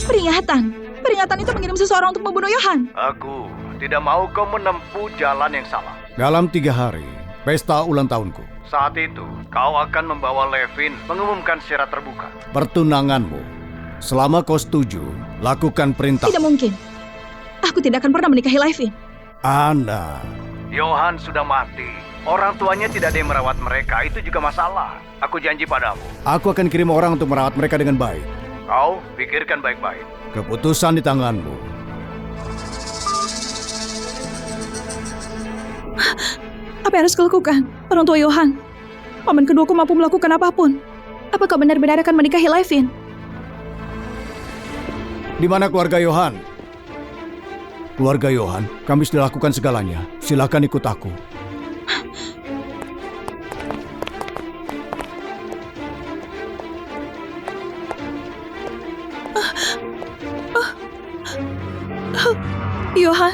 Peringatan. Peringatan itu mengirim seseorang untuk membunuh Johan. Aku tidak mau kau menempuh jalan yang salah. Dalam 3 hari, pesta ulang tahunku. Saat itu, kau akan membawa Levin mengumumkan secara terbuka pertunanganmu. Selama kau setuju, lakukan perintah. Tidak mungkin. Aku tidak akan pernah menikahi Levin. Anna, Johan sudah mati. Orang tuanya tidak ada yang merawat mereka. Itu juga masalah. Aku janji padamu. Aku akan kirim orang untuk merawat mereka dengan baik. Kau pikirkan baik-baik. Keputusan di tanganmu. Apa yang harus kulakukan? Orang tua Johan. Paman keduaku mampu melakukan apapun. Apa kau benar-benar akan menikahi Levin? Di mana keluarga Johan? Keluarga Johan, kami sudah lakukan segalanya. Silakan ikut aku. Johan.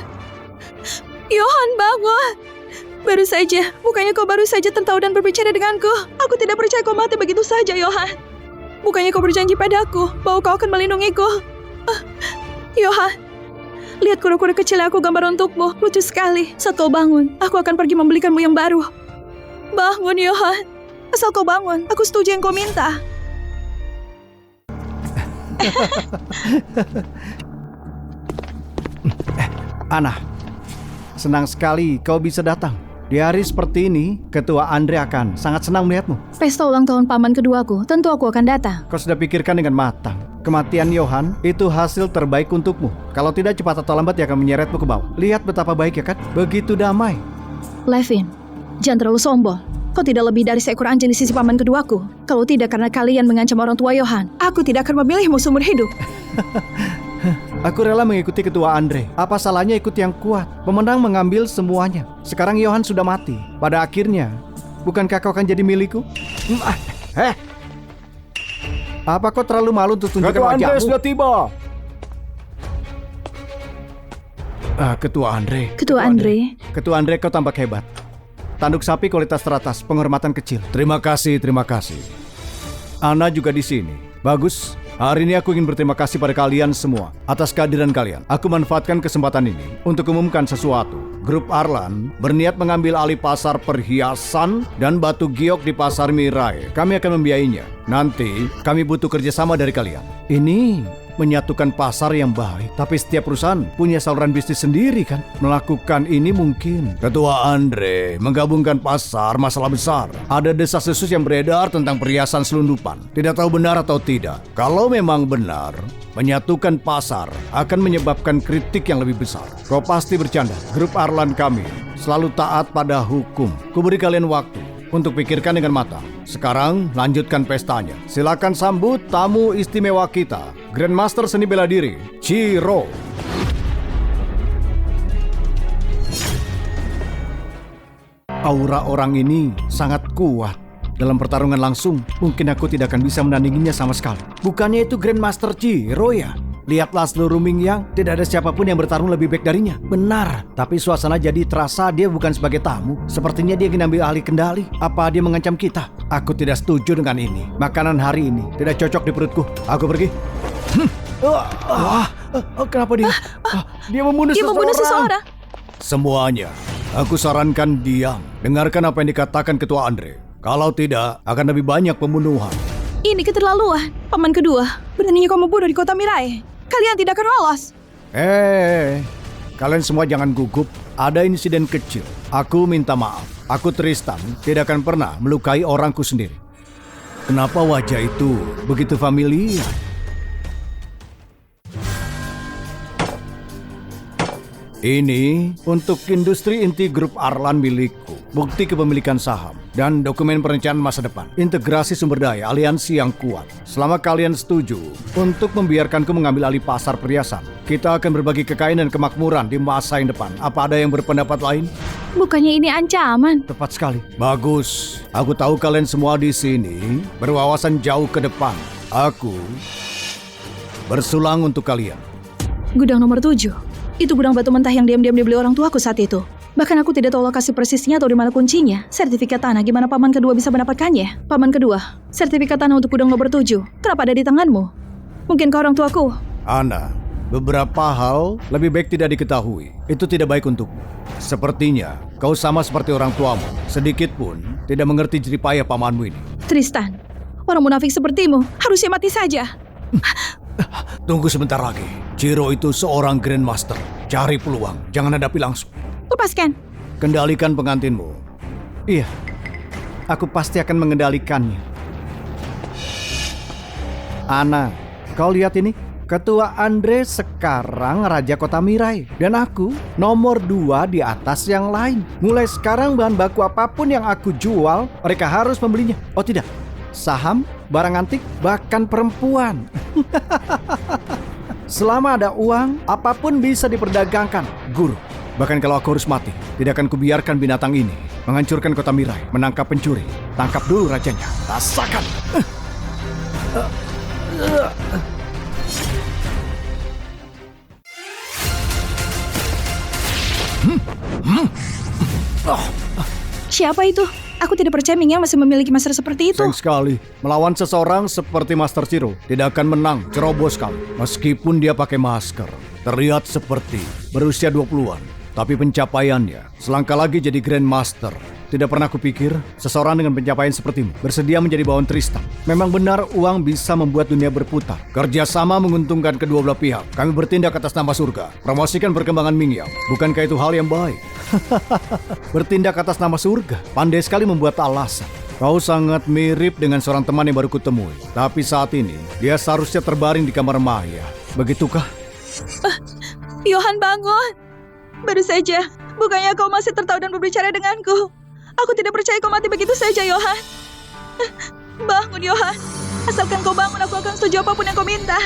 Johan, bangun. Baru saja, bukannya kau baru saja tertawa dan berbicara denganku. Aku tidak percaya kau mati begitu saja, Johan. Bukannya kau berjanji padaku bahwa kau akan melindungiku. Johan, lihat kuda-kuda kecil yang aku gambar untukmu. Lucu sekali. Saat kau bangun, aku akan pergi membelikanmu yang baru. Bangun, Johan. Asal kau bangun, aku setuju yang kau minta. Anna, senang sekali kau bisa datang. Di hari seperti ini, Ketua Andre akan sangat senang melihatmu. Pesta ulang tahun paman keduaku, tentu aku akan datang. Kau sudah pikirkan dengan matang. Kematian Johan itu hasil terbaik untukmu. Kalau tidak, cepat atau lambat dia akan menyeretmu ke bawah. Lihat betapa baik ya kan? Begitu damai. Levin, jangan terlalu sombong. Kau tidak lebih dari seekor anjing di sisi paman keduaku. Kalau tidak karena kalian mengancam orang tua Johan, aku tidak akan memilihmu seumur hidup. Aku rela mengikuti Ketua Andre. Apa salahnya ikut yang kuat? Pemenang mengambil semuanya. Sekarang Johan sudah mati. Pada akhirnya, bukankah kau akan jadi milikku? Apa kau terlalu malu untuk tunjukkan wajahmu? Ketua Andre sudah tiba. Ketua Andre. Ketua Andre, kau tampak hebat. Tanduk sapi kualitas teratas, penghormatan kecil. Terima kasih. Anna juga di sini. Bagus. Hari ini aku ingin berterima kasih pada kalian semua atas kehadiran kalian. Aku manfaatkan kesempatan ini untuk umumkan sesuatu. Grup Arlan berniat mengambil alih pasar perhiasan dan batu giok di pasar Mirai. Kami akan membiayainya. Nanti kami butuh kerjasama dari kalian. Ini menyatukan pasar yang baik. Tapi setiap perusahaan punya saluran bisnis sendiri kan? Melakukan ini mungkin. Ketua Andre menggabungkan pasar masalah besar. Ada desas-desus yang beredar tentang perhiasan selundupan. Tidak tahu benar atau tidak. Kalau memang benar, menyatukan pasar akan menyebabkan kritik yang lebih besar. Kau pasti bercanda. Grup Arlan kami selalu taat pada hukum. Kuberi kalian waktu untuk pikirkan dengan matang. Sekarang lanjutkan pestanya. Silakan sambut tamu istimewa kita, Grandmaster Seni Bela Diri, Chiro. Aura orang ini sangat kuat. Dalam pertarungan langsung, mungkin aku tidak akan bisa menandinginya sama sekali. Bukannya itu Grandmaster Chiro ya? Lihatlah seluruh Mingyang, tidak ada siapapun yang bertarung lebih baik darinya. Benar, tapi suasana jadi terasa dia bukan sebagai tamu. Sepertinya dia ingin ambil alih kendali. Apa dia mengancam kita? Aku tidak setuju dengan ini. Makanan hari ini tidak cocok di perutku. Aku pergi. Kenapa dia? Dia membunuh seseorang. Semuanya, aku sarankan diam. Dengarkan apa yang dikatakan Ketua Andre. Kalau tidak, akan lebih banyak pembunuhan. Ini keterlaluan. Paman kedua, beraninya kau membunuh di kota Mirai. Kalian tidak akan lolos. Kalian semua jangan gugup. Ada insiden kecil. Aku minta maaf. Aku Tristan tidak akan pernah melukai orangku sendiri. Kenapa wajah itu begitu familiar? Ini untuk industri inti grup Arlan milikku. Bukti kepemilikan saham dan dokumen perencanaan masa depan. Integrasi sumber daya aliansi yang kuat. Selama kalian setuju untuk membiarkanku mengambil alih pasar perhiasan, kita akan berbagi kekayaan dan kemakmuran di masa yang depan. Apa ada yang berpendapat lain? Bukannya ini ancaman? Tepat sekali. Bagus. Aku tahu kalian semua di sini berwawasan jauh ke depan. Aku bersulang untuk kalian. Gudang nomor 7. Itu gudang batu mentah yang diam-diam dibeli orang tuaku saat itu. Bahkan aku tidak tahu lokasi persisnya atau di mana kuncinya. Sertifikat tanah, gimana paman kedua bisa mendapatkannya? Paman kedua, sertifikat tanah untuk gudang nomor 7. Kenapa ada di tanganmu? Mungkin ke orang tuaku? Ana, beberapa hal lebih baik tidak diketahui. Itu tidak baik untukmu. Sepertinya kau sama seperti orang tuamu, sedikit pun tidak mengerti jeripaya pamanmu ini. Tristan, orang munafik sepertimu harusnya mati saja. Tunggu sebentar lagi. Ciro itu seorang Grandmaster. Cari peluang, jangan hadapi langsung. Lepaskan. Kendalikan pengantinmu. Iya, aku pasti akan mengendalikannya. Ana, kau lihat ini? Ketua Andre sekarang Raja Kota Mirai. Dan aku nomor 2 di atas yang lain. Mulai sekarang bahan baku apapun yang aku jual, mereka harus membelinya. Oh tidak, saham, barang antik, bahkan perempuan. Selama ada uang, apapun bisa diperdagangkan. Guru, bahkan kalau aku harus mati, tidak akan kubiarkan binatang ini menghancurkan Kota Mirai, menangkap pencuri. Tangkap dulu rajanya, rasakan. Siapa itu? Aku tidak percaya Ming Yang masih memiliki master seperti itu. Sayang sekali, melawan seseorang seperti Master Ciro tidak akan menang, ceroboh sekali. Meskipun dia pakai masker, terlihat seperti berusia 20-an. Tapi pencapaiannya selangkah lagi jadi Grandmaster. Tidak pernah kupikir seseorang dengan pencapaian sepertimu bersedia menjadi bawahan Tristan. Memang benar uang bisa membuat dunia berputar. Kerjasama menguntungkan kedua belah pihak. Kami bertindak atas nama surga. Promosikan perkembangan Ming Yang. Bukankah itu hal yang baik? Bertindak atas nama surga. Pandai sekali membuat alasan. Kau sangat mirip dengan seorang teman yang baru kutemui. Tapi saat ini, dia seharusnya terbaring di kamar Maya. Begitukah? Johan, bangun. Baru saja. Bukannya kau masih tertawa dan berbicara denganku. Aku tidak percaya kau mati begitu saja, Johan. Bangun, Johan. Asalkan kau bangun, aku akan setuju apapun yang kau minta.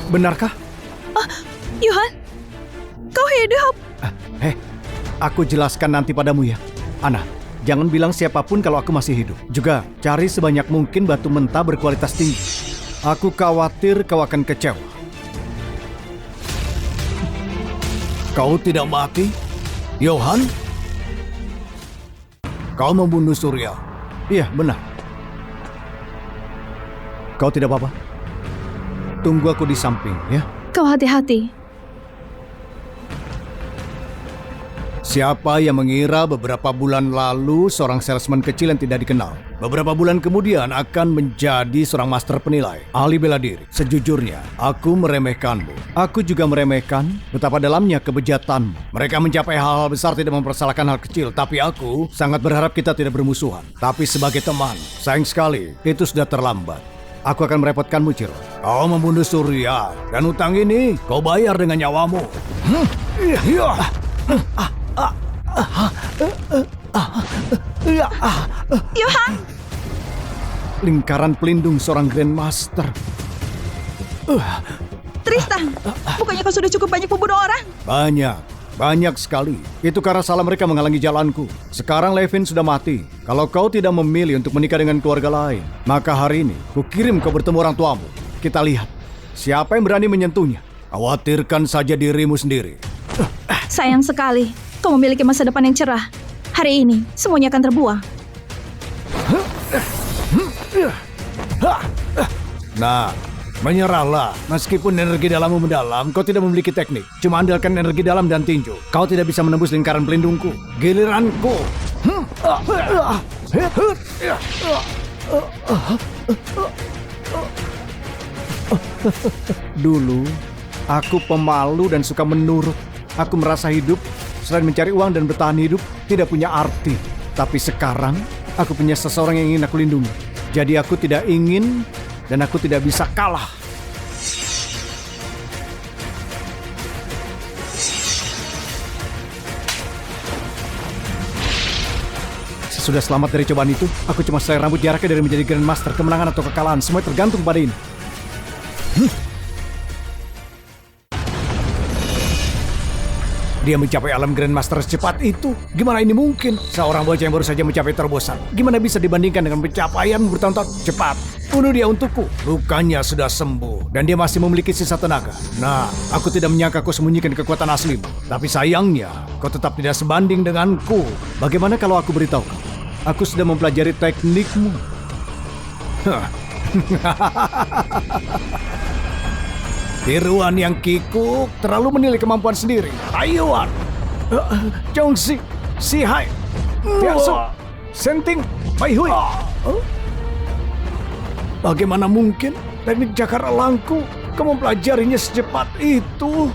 Benarkah? Johan, kau hidup. Aku jelaskan nanti padamu ya. Ana, jangan bilang siapapun kalau aku masih hidup. Juga cari sebanyak mungkin batu mentah berkualitas tinggi. Aku khawatir kau akan kecewa. Kau tidak mati, Johan? Kau membunuh Surya. Iya, benar. Kau tidak apa-apa? Tunggu aku di samping, ya. Kau hati-hati. Siapa yang mengira beberapa bulan lalu seorang salesman kecil yang tidak dikenal, beberapa bulan kemudian akan menjadi seorang master penilai, ahli bela diri. Sejujurnya, aku meremehkanmu. Aku juga meremehkan betapa dalamnya kebejatanmu. Mereka mencapai hal-hal besar, tidak mempersalahkan hal kecil. Tapi aku sangat berharap kita tidak bermusuhan. Tapi sebagai teman, sayang sekali, itu sudah terlambat. Aku akan merepotkanmu, Ciro. Kau membunuh Surya, dan utang ini kau bayar dengan nyawamu. Johan! Lingkaran pelindung seorang Grandmaster. Tristan, bukannya kau sudah cukup banyak membunuh orang? Banyak sekali. Itu karena salah mereka menghalangi jalanku. Sekarang Levin sudah mati. Kalau kau tidak memilih untuk menikah dengan keluarga lain, maka hari ini ku kirim kau bertemu orang tuamu. Kita lihat siapa yang berani menyentuhnya. Khawatirkan saja dirimu sendiri. Sayang sekali, kau memiliki masa depan yang cerah. Hari ini, semuanya akan terbuang. Nah, menyerahlah. Meskipun energi dalammu mendalam, kau tidak memiliki teknik. Cuma andalkan energi dalam dan tinju. Kau tidak bisa menembus lingkaran pelindungku. Giliranku. Dulu, aku pemalu dan suka menurut. Aku merasa hidup, selain mencari uang dan bertahan hidup, tidak punya arti. Tapi sekarang, aku punya seseorang yang ingin aku lindungi. Jadi aku tidak ingin dan aku tidak bisa kalah. Sesudah selamat dari cobaan itu, aku cuma selai rambut jaraknya dari menjadi Grandmaster. Kemenangan atau kekalahan, semua tergantung pada ini. Dia mencapai alam Grandmaster secepat itu. Gimana ini mungkin? Seorang bocah yang baru saja mencapai terobosan. Gimana bisa dibandingkan dengan pencapaian bertahun-tahun? Cepat, bunuh dia untukku. Lukanya sudah sembuh dan dia masih memiliki sisa tenaga. Nah, aku tidak menyangka kau sembunyikan kekuatan aslimu. Tapi sayangnya, kau tetap tidak sebanding denganku. Bagaimana kalau aku beritahu kau? Aku sudah mempelajari teknikmu. Tiruan yang kikuk terlalu menilai kemampuan sendiri. Taiwan, Chongxi, Si Hai, Tianshu, Senting, Bai Hui. Bagaimana mungkin teknik Jakar Elangku kau mempelajarinya secepat itu?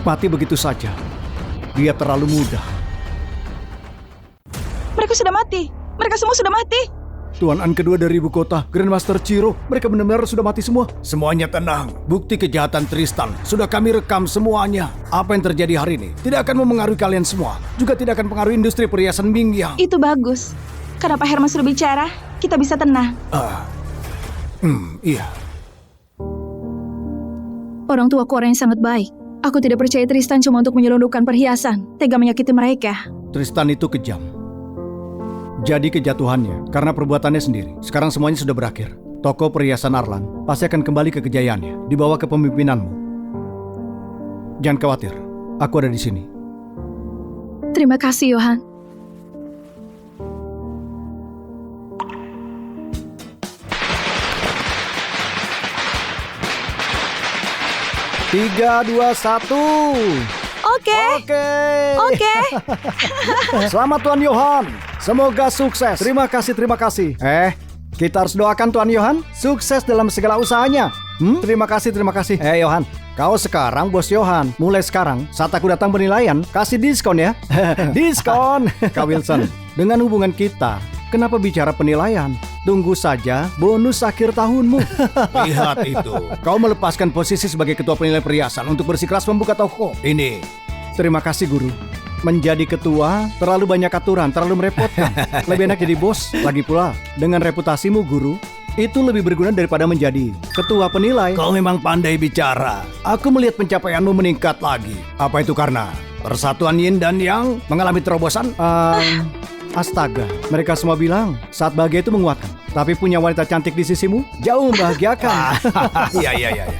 Mati begitu saja. Dia terlalu mudah. Mereka sudah mati. Mereka semua sudah mati. Tuan An kedua dari ibu kota, Grandmaster Chiro, mereka benar-benar sudah mati semua. Semuanya tenang. Bukti kejahatan Tristan sudah kami rekam semuanya. Apa yang terjadi hari ini tidak akan mempengaruhi kalian semua. Juga tidak akan mempengaruhi industri perhiasan Mingyang. Itu bagus. Karena Pak Herman sudah bicara, kita bisa tenang. Iya. Orang tua orang yang sangat baik. Aku tidak percaya Tristan cuma untuk menyelundupkan perhiasan. Tega menyakiti mereka. Tristan itu kejam. Jadi kejatuhannya karena perbuatannya sendiri. Sekarang semuanya sudah berakhir. Toko perhiasan Arlan pasti akan kembali ke kejayaannya di bawah kepemimpinanmu. Jangan khawatir, aku ada di sini. Terima kasih, Johan. Tiga, dua, satu. Oke. Selamat Tuan Johan. Semoga sukses. Terima kasih. Kita harus doakan Tuan Johan sukses dalam segala usahanya. Terima kasih. Johan, kau sekarang bos Johan. Mulai sekarang, saat aku datang penilaian, kasih diskon ya. Diskon. Kak Wilson, dengan hubungan kita, kenapa bicara penilaian? Tunggu saja bonus akhir tahunmu. Lihat itu. Kau melepaskan posisi sebagai ketua penilai perhiasan untuk bersikeras membuka toko ini. Terima kasih guru. Menjadi ketua terlalu banyak aturan, terlalu merepotkan. Lebih enak jadi bos. Lagi pula, dengan reputasimu guru, itu lebih berguna daripada menjadi ketua penilai. Kau memang pandai bicara. Aku melihat pencapaianmu meningkat lagi. Apa itu karena persatuan Yin dan Yang mengalami terobosan? Astaga, mereka semua bilang saat bahagia itu menguatkan. Tapi punya wanita cantik di sisimu jauh membahagiakan. Iya.